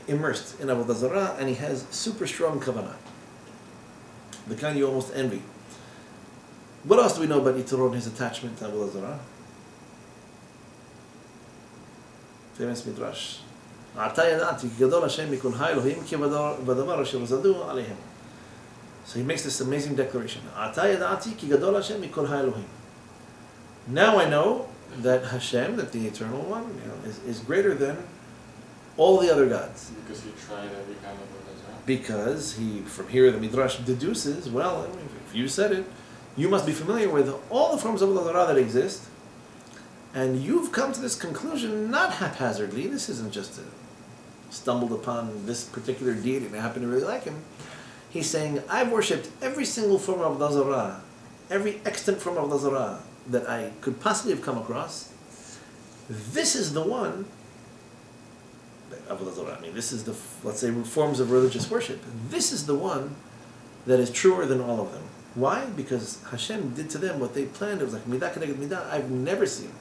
immersed in Avodah Zarah, and he has super strong kavanah. The kind you almost envy. What else do we know about Yitro and his attachment to Avodah Zarah? Famous Midrash. So he makes this amazing declaration. Now I know that Hashem, that the Eternal One, is greater than all the other gods. Because he tried every kind of Avodah Zarah. Because from here the Midrash deduces, well, if you said it, you must be familiar with all the forms of Avodah Zarah that exist, and you've come to this conclusion not haphazardly. This isn't just stumbled upon this particular deity and I happen to really like him. He's saying, I've worshipped every single form of Avodah Zarah, every extant form of Avodah Zarah that I could possibly have come across. This is the one, Avodah Zarah, this is the, let's say, forms of religious worship. This is the one that is truer than all of them. Why? Because Hashem did to them what they planned. It was like midah keneged midah. I've never seen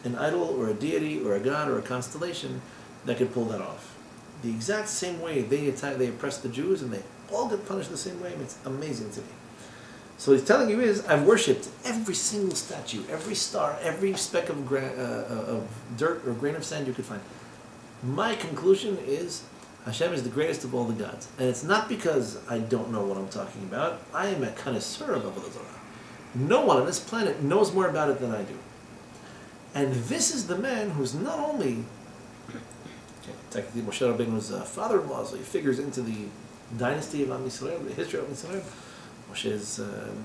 an idol or a deity or a god or a constellation that could pull that off. The exact same way they oppressed the Jews, and they all get punished the same way. It's amazing to me. So what he's telling you is, I've worshipped every single statue, every star, every speck of dirt or grain of sand you could find. My conclusion is, Hashem is the greatest of all the gods. And it's not because I don't know what I'm talking about. I am a connoisseur of Avodah Zarah. No one on this planet knows more about it than I do. And this is the man who's not only, technically Moshe Rabbeinu's father-in-law, so he figures into the dynasty of Am Yisrael, the history of Am Yisrael. Moshe has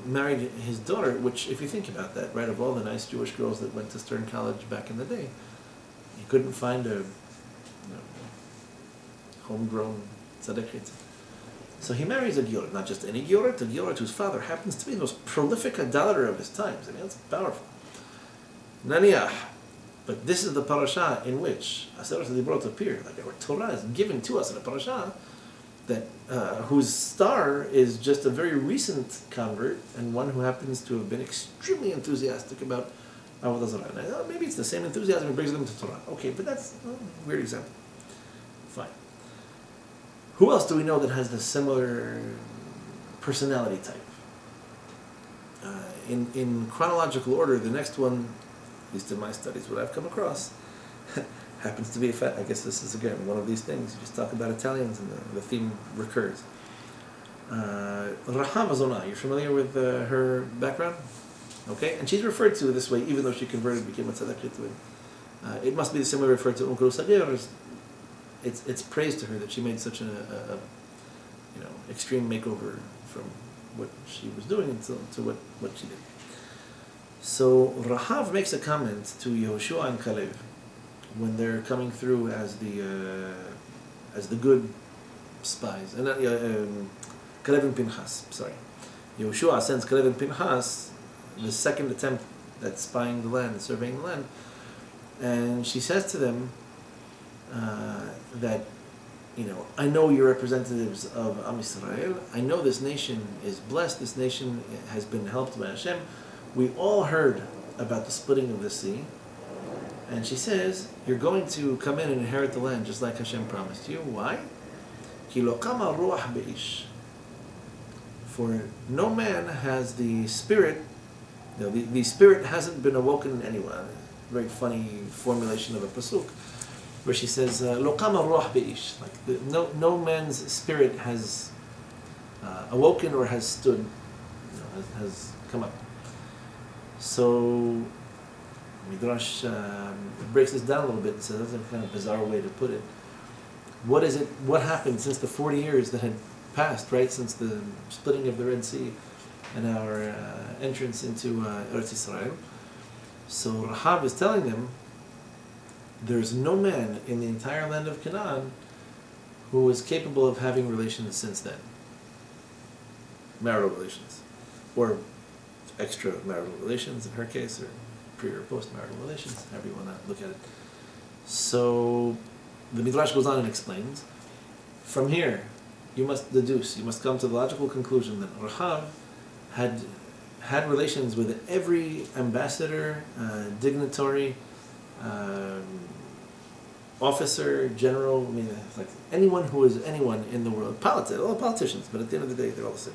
married his daughter, which, if you think about that, right, of all the nice Jewish girls that went to Stern College back in the day, he couldn't find a homegrown tzaddik. So he marries a Gioret, not just any Gioret, a Gioret whose father happens to be the most prolific idolater of his times. That's powerful. Naniach. But this is the parasha in which Aseret HaDibrot appear. Like our Torah is given to us in a parasha that whose star is just a very recent convert and one who happens to have been extremely enthusiastic about Avodah Zarah. Now, maybe it's the same enthusiasm that brings them to Torah. Okay, but that's a weird example. Fine. Who else do we know that has the similar personality type? In chronological order, the next one, at least in my studies, what I've come across, happens to be I guess this is again one of these things. You just talk about Italians and the theme recurs. Raham Azona, you're familiar with her background? Okay, and she's referred to this way even though she converted, became a tzaddik. It must be similarly referred to Unkru Sagir. It's praise to her that she made such an extreme makeover from what she was doing to what she did. So Rahav makes a comment to Yehoshua and Kalev when they're coming through as the good spies, and Kalev and Pinchas. Sorry, Yehoshua sends Kalev and Pinchas the second attempt at spying the land, surveying the land, and she says to them that, I know you're representatives of Am Yisrael. I know this nation is blessed. This nation has been helped by Hashem. We all heard about the splitting of the sea. And she says, you're going to come in and inherit the land just like Hashem promised you. Why? Ki lo kama ruach be'ish. For no man has the spirit, the spirit hasn't been awoken in anyone. Very funny formulation of a pasuk, where she says, lo kama ruach be'ish. Like no man's spirit has awoken or has stood, has come up. So Midrash breaks this down a little bit and says that's a kind of bizarre way to put it. What happened since the 40 years that had passed, right, since the splitting of the Red Sea and our entrance into Eretz Yisrael? So Rahab is telling them there's no man in the entire land of Canaan who was capable of having relations since then. Marital relations. Or extramarital relations in her case, or pre or post-marital relations, however you want to look at it. So the Midrash goes on and explains, from here, you must deduce, you must come to the logical conclusion that Rahav had relations with every ambassador, dignitary, officer, general, I mean, like anyone who is anyone in the world, all politicians, but at the end of the day, they're all the same.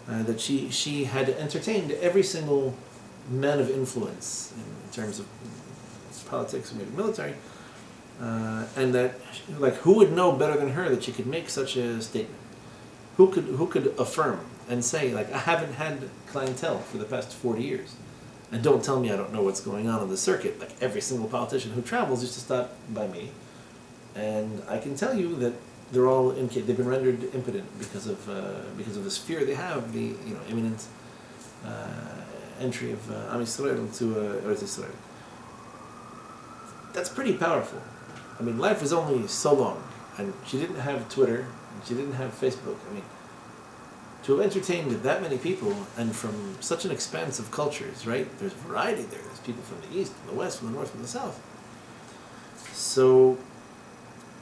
That she had entertained every single man of influence in terms of politics or maybe military, and that, like, who would know better than her that she could make such a statement? Who could affirm and say, like, I haven't had clientele for the past 40 years, and don't tell me I don't know what's going on the circuit. Like, every single politician who travels used to stop by me, and I can tell you that they're all they've been rendered impotent because of this fear they have, the imminent entry of Am Yisrael to Eretz Yisrael. That's pretty powerful. I mean, life is only so long, and she didn't have Twitter, and she didn't have Facebook. I mean, to have entertained that many people, and from such an expanse of cultures, right? There's variety there. There's people from the east, from the west, from the north, from the south. So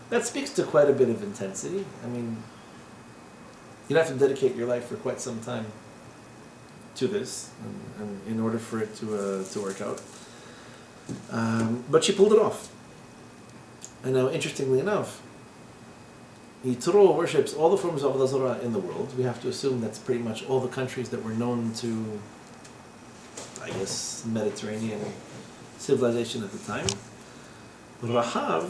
that speaks to quite a bit of intensity. I mean, you'd have to dedicate your life for quite some time to this, and in order for it to work out. But she pulled it off. And now, interestingly enough, Yitro worships all the forms of Avodah Zarah in the world. We have to assume that's pretty much all the countries that were known to, I guess, Mediterranean civilization at the time. Rahav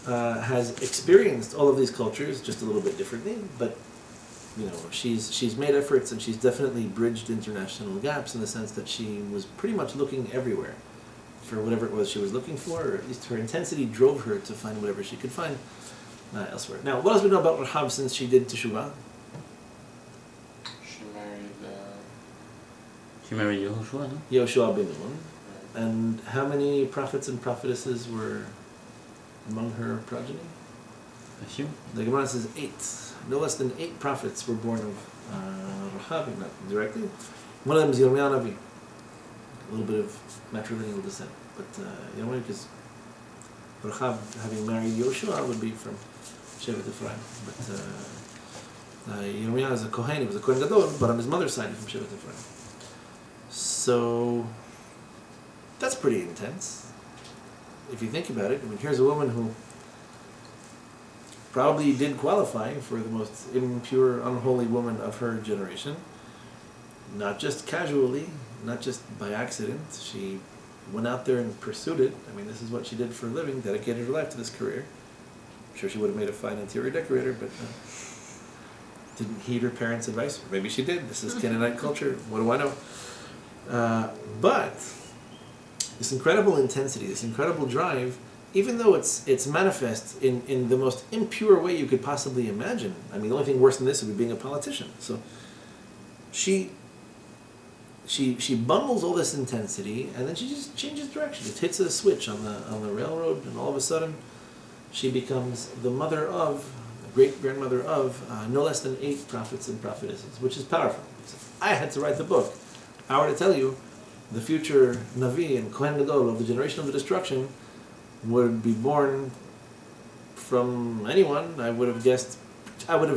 has experienced all of these cultures just a little bit differently, but she's made efforts, and she's definitely bridged international gaps in the sense that she was pretty much looking everywhere for whatever it was she was looking for, or at least her intensity drove her to find whatever she could find elsewhere. Now, what else do we know about Rahav since she did Teshuvah? She married Yehoshua, no? Yehoshua ben Nun. And how many prophets and prophetesses were among her progeny? A few. The Gemara says 8. No less than 8 prophets were born of Rahav, not directly. One of them is Yirmiyahu Navi. A little bit of matrilineal descent. But because Rahav, having married Yoshua, would be from Shevet Ephraim. But Yirmiyahu is a Kohen, he was a Kohen Gadol, but on his mother's side, he's from Shevet Ephraim. So that's pretty intense. If you think about it, I mean, here's a woman who probably did qualify for the most impure, unholy woman of her generation. Not just casually, not just by accident. She went out there and pursued it. I mean, this is what she did for a living, dedicated her life to this career. I'm sure she would have made a fine interior decorator, but didn't heed her parents' advice. Maybe she did. This is Canaanite culture. What do I know? But this incredible intensity, this incredible drive, even though it's manifest in the most impure way you could possibly imagine. I mean, the only thing worse than this would be being a politician. So she bundles all this intensity, and then she just changes direction. It hits a switch on the railroad, and all of a sudden, she becomes the mother of, great grandmother of, no less than 8 prophets and prophetesses, which is powerful. So I had to write the book. I were to tell you, the future Navi and Kohen Gadol of the generation of the destruction would be born from anyone. I would have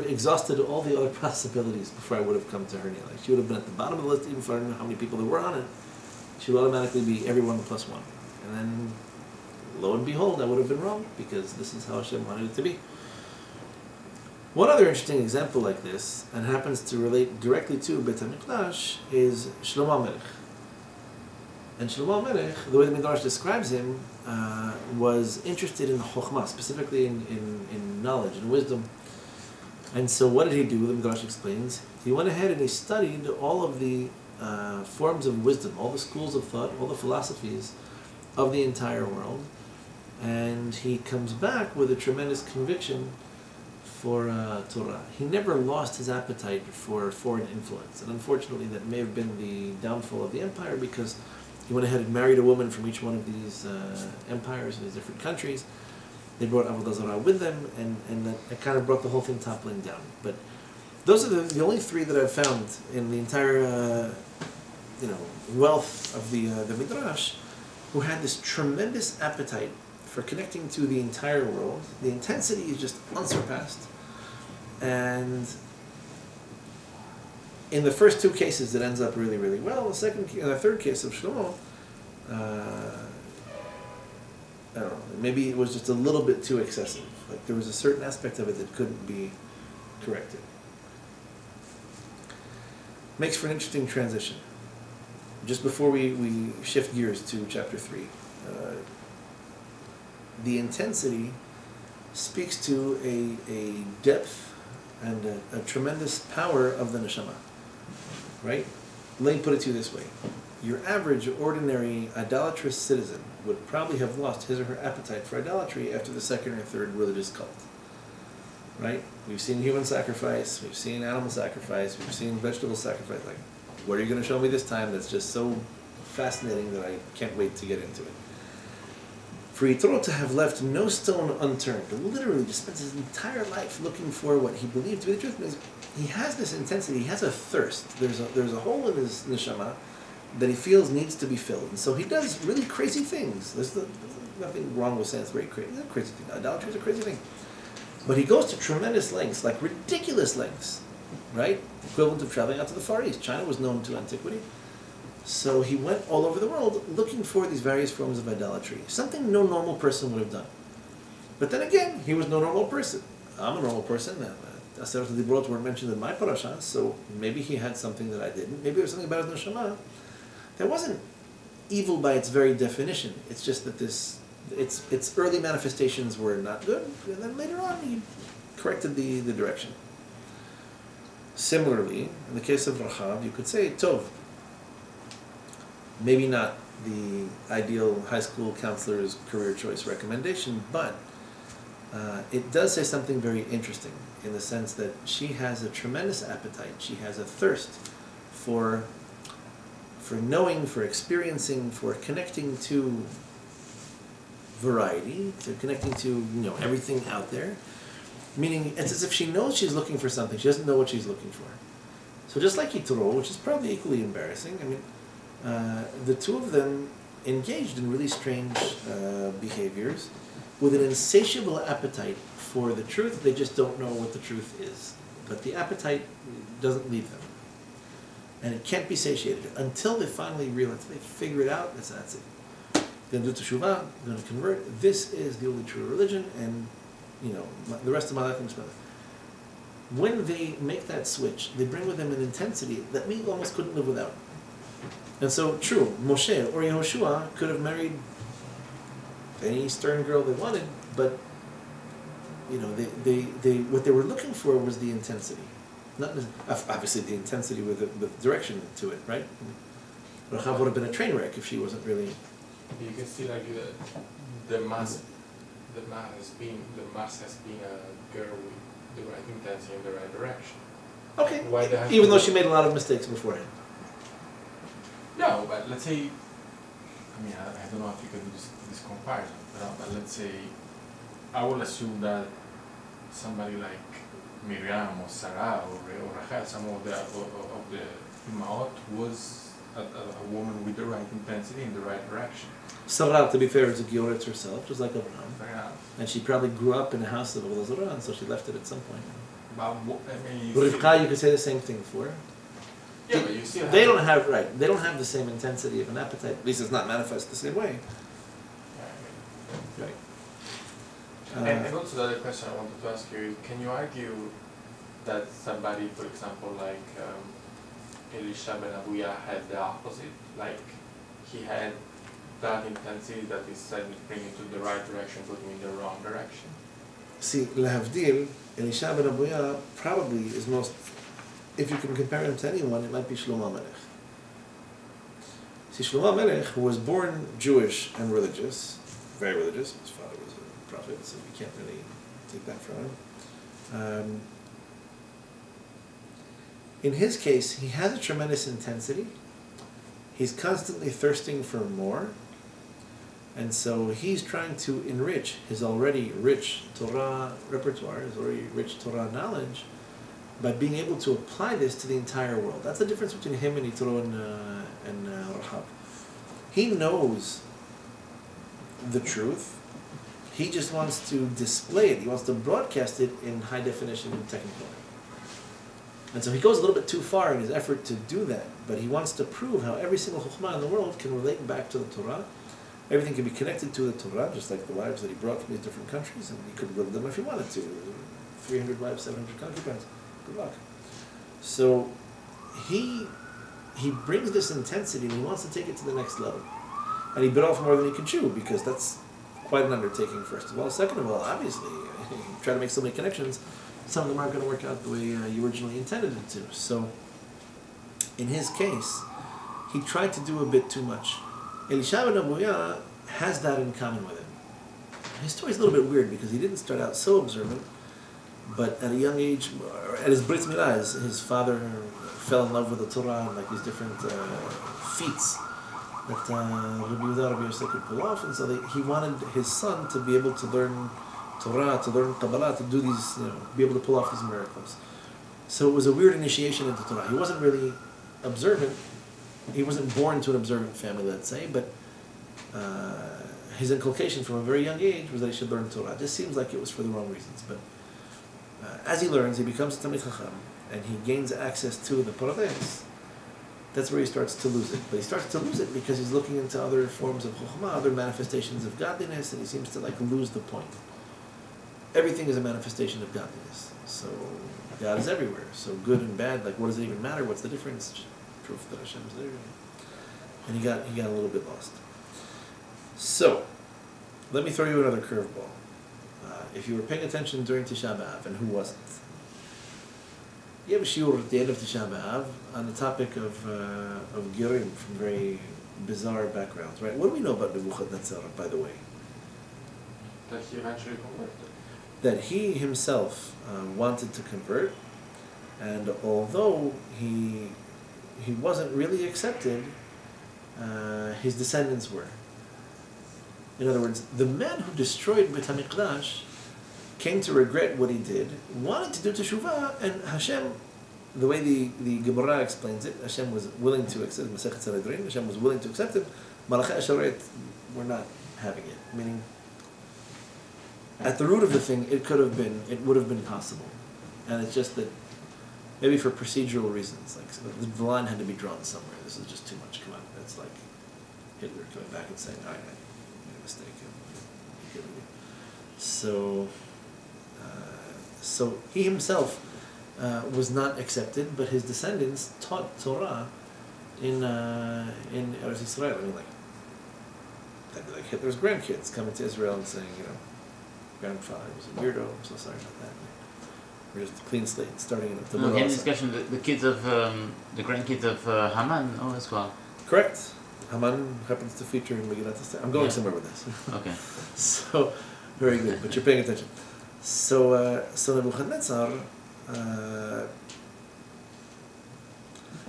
exhausted all the other possibilities before I would have come to her. Like, she would have been at the bottom of the list even if I didn't know how many people there were on it. She would automatically be everyone plus one. And then, lo and behold, I would have been wrong, because this is how Hashem wanted it to be. One other interesting example like this, and happens to relate directly to Beit Hamiqdash, is Shlomo Melech. And Shlomo Melech, the way the Midrash describes him, was interested in Chokhmah, specifically in knowledge and wisdom. And so what did he do? The Midrash explains. He went ahead and he studied all of the forms of wisdom, all the schools of thought, all the philosophies of the entire world. And he comes back with a tremendous conviction for Torah. He never lost his appetite for foreign influence. And unfortunately, that may have been the downfall of the empire, because he went ahead and married a woman from each one of these empires in these different countries. They brought Avodah Zarah with them, and that kind of brought the whole thing toppling down. But those are the only 3 that I've found in the entire wealth of the Midrash who had this tremendous appetite for connecting to the entire world. The intensity is just unsurpassed. And in the first two cases, it ends up really, really well. In the third case of Shlomo, I don't know, maybe it was just a little bit too excessive. Like there was a certain aspect of it that couldn't be corrected. Makes for an interesting transition. Just before we shift gears to chapter 3, the intensity speaks to a depth and a tremendous power of the neshama, right? Let me put it to you this way. Your average, ordinary, idolatrous citizen would probably have lost his or her appetite for idolatry after the second or third religious cult, right? We've seen human sacrifice, we've seen animal sacrifice, we've seen vegetable sacrifice. Like, what are you going to show me this time that's just so fascinating that I can't wait to get into it? For Yitro to have left no stone unturned, literally just spent his entire life looking for what he believed to be the truth, means he has this intensity, he has a thirst. There's a hole in his neshama that he feels needs to be filled. And so he does really crazy things. There's nothing wrong with saying it's very crazy. It's a crazy thing. Idolatry is a crazy thing. But he goes to tremendous lengths, like ridiculous lengths, right? Equivalent of traveling out to the Far East. China was known to antiquity. So he went all over the world looking for these various forms of idolatry, something no normal person would have done. But then again, he was no normal person. I'm a normal person. Aseret Dibrot weren't mentioned in my parasha, so maybe he had something that I didn't. Maybe there was something about his neshama that wasn't evil by its very definition. It's just that its early manifestations were not good, and then later on he corrected the direction. Similarly, in the case of Rachav, you could say, Tov, maybe not the ideal high school counselor's career choice recommendation, but it does say something very interesting in the sense that she has a tremendous appetite, she has a thirst for knowing, for experiencing, for connecting to variety, to connecting to everything out there. Meaning, it's as if she knows she's looking for something, she doesn't know what she's looking for. So just like Yitro, which is probably equally embarrassing, the two of them engaged in really strange behaviors with an insatiable appetite for the truth. They just don't know what the truth is. But the appetite doesn't leave them. And it can't be satiated until they finally realize, they figure it out, that's it. They're going to do teshuvah, they're going to convert. This is the only true religion, and the rest of my life I'm spending. When they make that switch, they bring with them an intensity that we almost couldn't live without. And so, true, Moshe or Yehoshua could have married any stern girl they wanted, but they what they were looking for was the intensity, not obviously the intensity with direction to it, right? Rachav would have been a train wreck if she wasn't really. You can still argue that the mass has been a girl with the right intensity in the right direction. Okay. Even though she made a lot of mistakes beforehand. No, but let's say, I don't know if you can do this comparison, but let's say, I will assume that somebody like Miriam or Sarah or Rachel, some of the Imaot, was a woman with the right intensity in the right direction. Sarah, to be fair, is a Gioret herself, just like Abraham. Fair enough. And she probably grew up in a house of Elazarah, and so she left it at some point. But Rivka, you could say the same thing for. Yeah, but you still they don't have the same intensity of an appetite. At least it's not manifest the same way. Right. And also the other question I wanted to ask you is, can you argue that somebody, for example, like Elisha ben Abuya had the opposite? Like he had that intensity that is suddenly bringing to the right direction, putting in the wrong direction? See, Lahavdil, Elisha ben Abuya probably is most. If you can compare him to anyone, it might be Shlomo Melech. See, Shlomo Melech, who was born Jewish and religious, very religious, his father was a prophet, so we can't really take that from him. In his case, he has a tremendous intensity. He's constantly thirsting for more. And so he's trying to enrich his already rich Torah repertoire, his already rich Torah knowledge, by being able to apply this to the entire world. That's the difference between him and Yitro and Rachav. He knows the truth. He just wants to display it. He wants to broadcast it in high definition and technicolor. And so he goes a little bit too far in his effort to do that, but he wants to prove how every single chokhmah in the world can relate back to the Torah. Everything can be connected to the Torah, just like the wives that he brought from these different countries, and he could live them if he wanted to. 300 wives, 700 concubines. Good luck. So he brings this intensity and he wants to take it to the next level. And he bit off more than he could chew, because that's quite an undertaking, first of all. Second of all, obviously, you try to make so many connections, some of them aren't going to work out the way you originally intended it to. So, in his case, he tried to do a bit too much. Elisha ben Abuya has that in common with him. His story is a little bit weird, because he didn't start out so observant, but at a young age, at his Brit Milah, his father fell in love with the Torah and like these different feats that Rabbi Yehuda, Rabbi Yosef could pull off, and so he wanted his son to be able to learn Torah, to learn Kabbalah, to do these, be able to pull off these miracles. So it was a weird initiation into Torah. He wasn't really observant. He wasn't born to an observant family, let's say, but his inculcation from a very young age was that he should learn Torah. It just seems like it was for the wrong reasons. But as he learns, he becomes a Talmid Chacham, and he gains access to the Pardes. That's where he starts to lose it. But he starts to lose it because he's looking into other forms of Chokhmah, other manifestations of godliness, and he seems to lose the point. Everything is a manifestation of godliness. So God is everywhere. So good and bad, what does it even matter? What's the difference? Just proof that Hashem is there. And he got a little bit lost. So, let me throw you another curveball. If you were paying attention during Tisha B'Av, and who wasn't? You have a shiur at the end of Tisha B'Av on the topic of Girim from very bizarre backgrounds, right? What do we know about Nebuchadnezzar, by the way? That he eventually converted. That he himself wanted to convert, and although he wasn't really accepted, his descendants were. In other words, the man who destroyed Beit Hamiqdash came to regret what he did, wanted to do teshuvah, and Hashem, the way the Gemara explains it, Hashem was willing to accept Masechet Sanhedrin. Hashem was willing to accept him. Malachei Asharet were not having it, meaning at the root of the thing, it would have been possible, and it's just that maybe for procedural reasons, the line had to be drawn somewhere. This is just too much. Come on, it's like Hitler coming back and saying, "I made a mistake." So he himself was not accepted, but his descendants taught Torah in Eretz Yisrael. I mean, that'd be like Hitler's grandkids coming to Israel and saying, grandfather was a weirdo. I'm so sorry about that. We're just a clean slate, starting in the we had a discussion. The kids of the grandkids of Haman, as well. Correct. Haman happens to feature in Megillat Esther. I'm going somewhere with this. Okay. So, very good. But you're paying attention. So Nebuchadnezzar,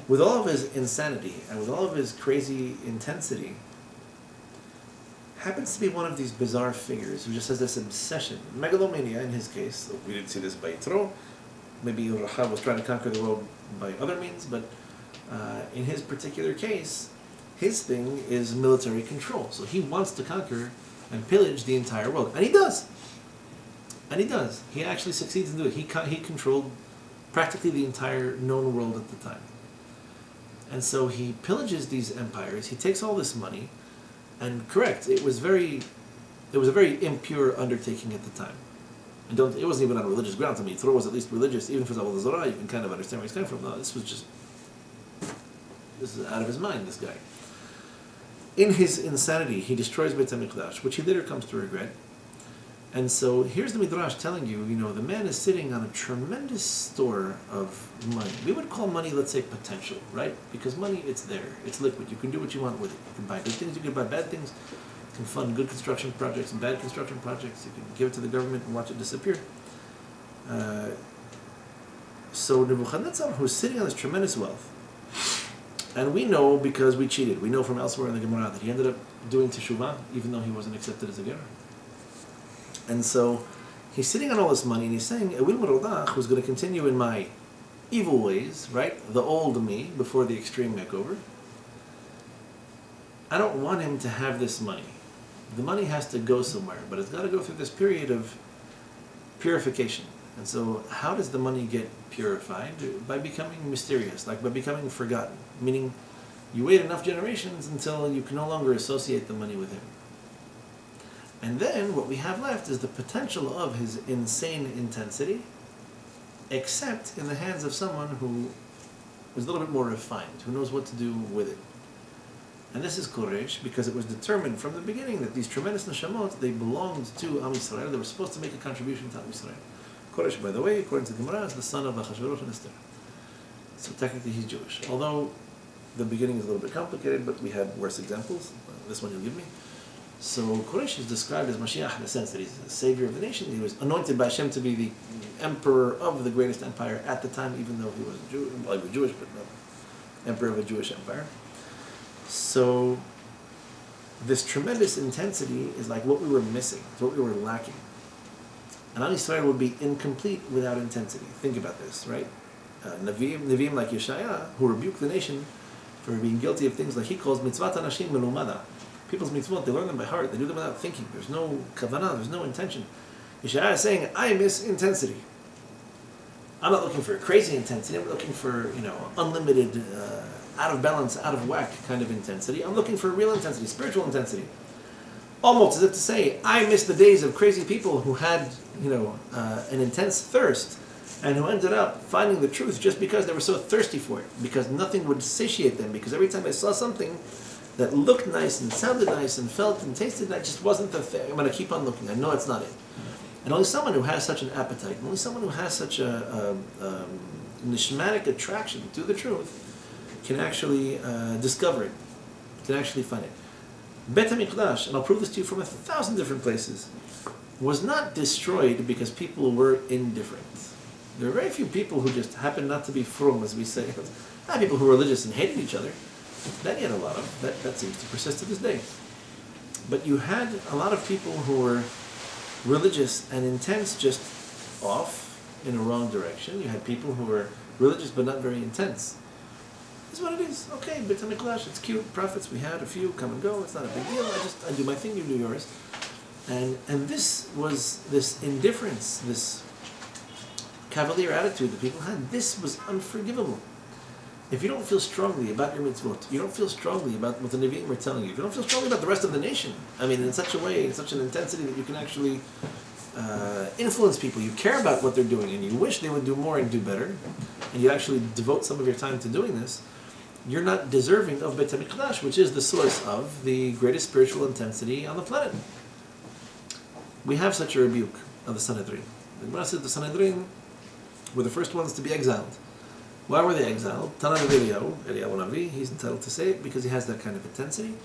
with all of his insanity and with all of his crazy intensity, happens to be one of these bizarre figures who just has this obsession, megalomania in his case. We didn't see this by Yitro. Maybe Rahab was trying to conquer the world by other means, but in his particular case, his thing is military control. So he wants to conquer and pillage the entire world. And he does. And he does. He actually succeeds in doing it. He controlled practically the entire known world at the time. And so he pillages these empires. He takes all this money. And correct, it was a very impure undertaking at the time. And it wasn't even on religious grounds. I mean, Yitro was at least religious. Even for Zabal Zorah, you can kind of understand where he's coming from. No, this is out of his mind, this guy. In his insanity, he destroys Beit Hamiqdash, which he later comes to regret. And so here's the Midrash telling you, the man is sitting on a tremendous store of money. We would call money, let's say, potential, right? Because money, it's there. It's liquid. You can do what you want with it. You can buy good things, you can buy bad things. You can fund good construction projects and bad construction projects. You can give it to the government and watch it disappear. So Nebuchadnezzar, who's sitting on this tremendous wealth, and we know because we cheated. We know from elsewhere in the Gemara that he ended up doing teshuvah, even though he wasn't accepted as a ger. And so he's sitting on all this money, and he's saying, Ewil Merodach, who's going to continue in my evil ways, right? The old me, before the extreme makeover. I don't want him to have this money. the money has to go somewhere, but it's got to go through this period of purification. And so how does the money get purified? By becoming mysterious, like by becoming forgotten. Meaning, you wait enough generations until you can no longer associate the money with him. And then what we have left is the potential of his insane intensity, except in the hands of someone who is a little bit more refined, who knows what to do with it. And this is Koresh, because it was determined from the beginning that these tremendous neshamot, they belonged to Am Yisrael. They were supposed to make a contribution to Am Yisrael. Koresh, by the way, according to the Gemara, is the son of Ahhashwerosh and Esther. So technically he's Jewish. Although the beginning is a little bit complicated, but we had worse examples. This one you'll give me. So Koresh is described as Mashiach in the sense that he's the savior of the nation. He was anointed by Hashem to be the emperor of the greatest empire at the time, even though he wasn't Jewish. Well, he was Jewish, but not emperor of a Jewish empire. So this tremendous intensity is like what we were missing. It's what we were lacking. And Am Yisrael would be incomplete without intensity. Think about this, right? Nevi'im like Yeshaya, who rebuked the nation for being guilty of things like he calls mitzvat anashim melumada. People's mitzvot, they learn them by heart. They do them without thinking. There's no kavanah, there's no intention. Yeshaya is saying, I miss intensity. I'm not looking for a crazy intensity. I'm looking for, unlimited, out of balance, out of whack kind of intensity. I'm looking for real intensity, spiritual intensity. Almost as if to say, I miss the days of crazy people who had, an intense thirst and who ended up finding the truth just because they were so thirsty for it, because nothing would satiate them, because every time they saw something that looked nice and sounded nice and felt and tasted nice, just wasn't the thing. I'm going to keep on looking. I know it's not it. And only someone who has such an appetite, only someone who has such a nishmatic attraction to the truth can actually discover it, can actually find it. Beit Hamiqdash, and I'll prove this to you from 1,000 different places, was not destroyed because people were indifferent. There are very few people who just happen not to be frum, as we say. Not people who were religious and hated each other. That you had a lot of. That seems to persist to this day. But you had a lot of people who were religious and intense, just off in a wrong direction. You had people who were religious but not very intense. This is what it is. Okay, Beit Hamiqdash, it's cute. Prophets, we had a few come and go. It's not a big deal. I do my thing, you do yours. And this was this indifference, this cavalier attitude that people had. This was unforgivable. If you don't feel strongly about your mitzvot, you don't feel strongly about what the Nevi'im are telling you, if you don't feel strongly about the rest of the nation, in such a way, in such an intensity that you can actually influence people, you care about what they're doing, and you wish they would do more and do better, and you actually devote some of your time to doing this, you're not deserving of Beit Hamiqdash, which is the source of the greatest spiritual intensity on the planet. We have such a rebuke of the Sanhedrin. The Gemara says the Sanhedrin were the first ones to be exiled. Why were they exiled? Tanan of Eliyahu Navi, he's entitled to say it because he has that kind of intensity.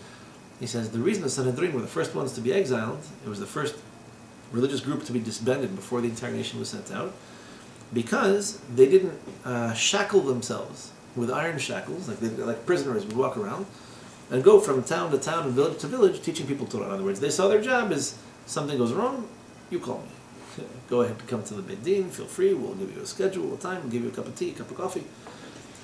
He says the reason the Sanhedrin were the first ones to be exiled, it was the first religious group to be disbanded before the entire nation was sent out, because they didn't shackle themselves with iron shackles, like prisoners would walk around, and go from town to town and village to village teaching people Torah. In other words, they saw their job as something goes wrong, you call me. Go ahead and come to the Beit Din, feel free, we'll give you a schedule, a time, we'll give you a cup of tea, a cup of coffee.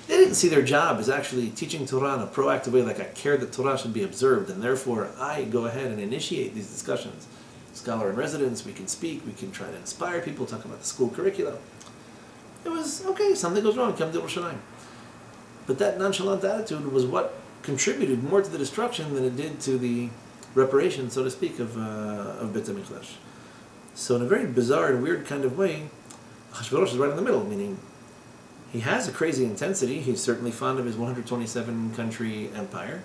They didn't see their job as actually teaching Torah in a proactive way, like I care that Torah should be observed, and therefore I go ahead and initiate these discussions. Scholar in residence, we can speak, we can try to inspire people, talk about the school curriculum. It was, okay, something goes wrong, come to Yerushalayim. But that nonchalant attitude was what contributed more to the destruction than it did to the reparation, so to speak, of Beit Hamiqdash. So in a very bizarre and weird kind of way, Ahhashwerosh is right in the middle, meaning he has a crazy intensity. He's certainly fond of his 127-country empire.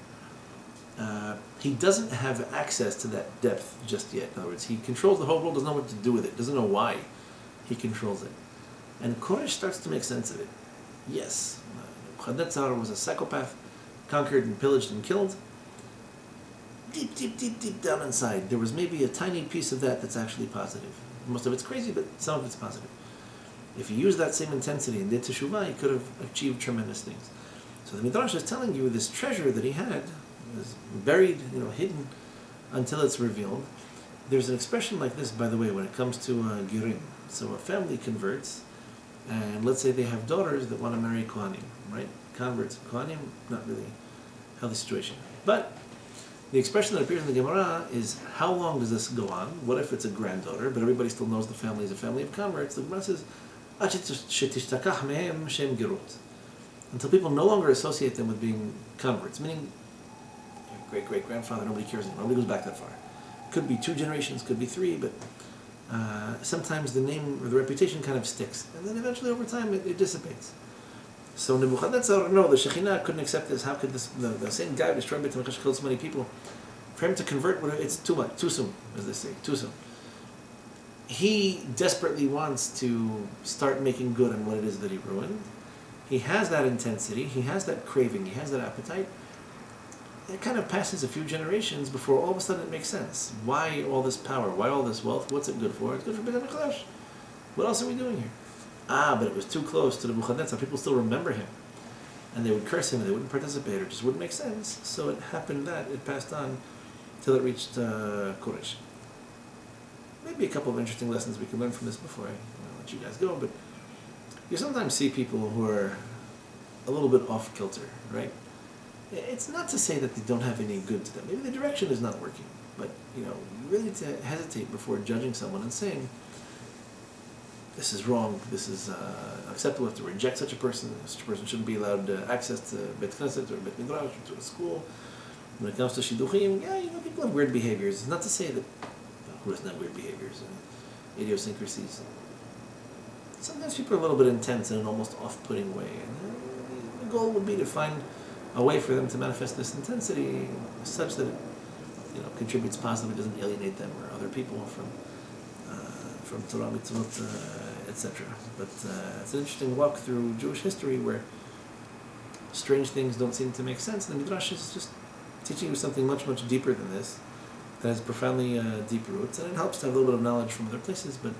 He doesn't have access to that depth just yet. In other words, he controls the whole world, doesn't know what to do with it, doesn't know why he controls it. And Koresh starts to make sense of it. Yes, Nebuchadnezzar was a psychopath, conquered and pillaged and killed. Deep down inside, there was maybe a tiny piece of that that's actually positive. Most of it's crazy, but some of it's positive. If he used that same intensity and did teshuvah, he could have achieved tremendous things. So the Midrash is telling you this treasure that he had is buried, hidden until it's revealed. There's an expression like this, by the way, when it comes to Girim. So a family converts, and let's say they have daughters that want to marry Kohanim, right? Converts, Kohanim, not really a healthy situation. But The expression that appears in the Gemara is, how long does this go on? What if it's a granddaughter, but everybody still knows the family is a family of converts? The Gemara says, until people no longer associate them with being converts, meaning great-great-grandfather, nobody cares anymore, nobody goes back that far. Could be 2 generations, could be 3, but sometimes the name or the reputation kind of sticks, and then eventually over time it dissipates. So Nebuchadnezzar, no, the Shekhinah couldn't accept this. How could this, the same guy who destroyed Beit Hamiqdash, killed so many people, for him to convert, it's too much, too soon, as they say, too soon. He desperately wants to start making good on what it is that he ruined. He has that intensity, he has that craving, he has that appetite. It kind of passes a few generations before all of a sudden it makes sense. Why all this power? Why all this wealth? What's it good for? It's good for Beit Hamiqdash. What else are we doing here? But it was too close to the Nebuchadnezzar. People still remember him. And they would curse him and they wouldn't participate, or it just wouldn't make sense. So it happened that it passed on till it reached Koresh. Maybe a couple of interesting lessons we can learn from this before I let you guys go, but you sometimes see people who are a little bit off kilter, right? It's not to say that they don't have any good to them. Maybe the direction is not working, but you really need to hesitate before judging someone and saying, this is wrong, this is acceptable, we have to reject such a person shouldn't be allowed access to Beit Knesset or Beit Midrash or to a school. When it comes to Shidduchim, people have weird behaviors. It's not to say that who doesn't have weird behaviors and idiosyncrasies. Sometimes people are a little bit intense in an almost off-putting way, and the goal would be to find a way for them to manifest this intensity such that it contributes positively, doesn't alienate them or other people from Torah, mitzvot, etc. But it's an interesting walk through Jewish history where strange things don't seem to make sense, and the Midrash is just teaching you something much, much deeper than this, that has profoundly deep roots, and it helps to have a little bit of knowledge from other places, but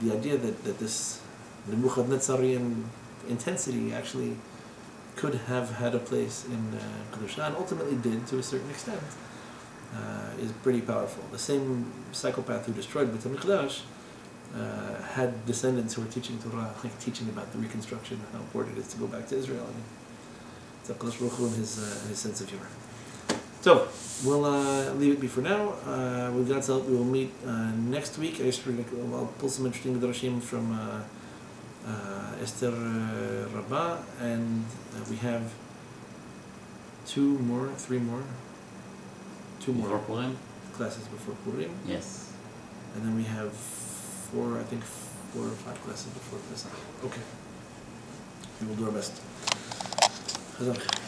the idea that this Nebuchadnezzarian intensity actually could have had a place in Kedusha, and ultimately did to a certain extent, is pretty powerful. The same psychopath who destroyed Beit Hamiqdash had descendants who were teaching Torah, teaching about the reconstruction, how important it is to go back to Israel. I mean, it's HaKadosh Baruch Hu and his sense of humor. So, we'll leave it be for now. With God's help, we will meet next week. I'll pull some interesting midrashim from Esther Rabbah, and we have 2 more Before Purim? classes before Purim. Yes. And then we have 4 or 5 classes before Pesach. Okay. We will do our best. Chazak.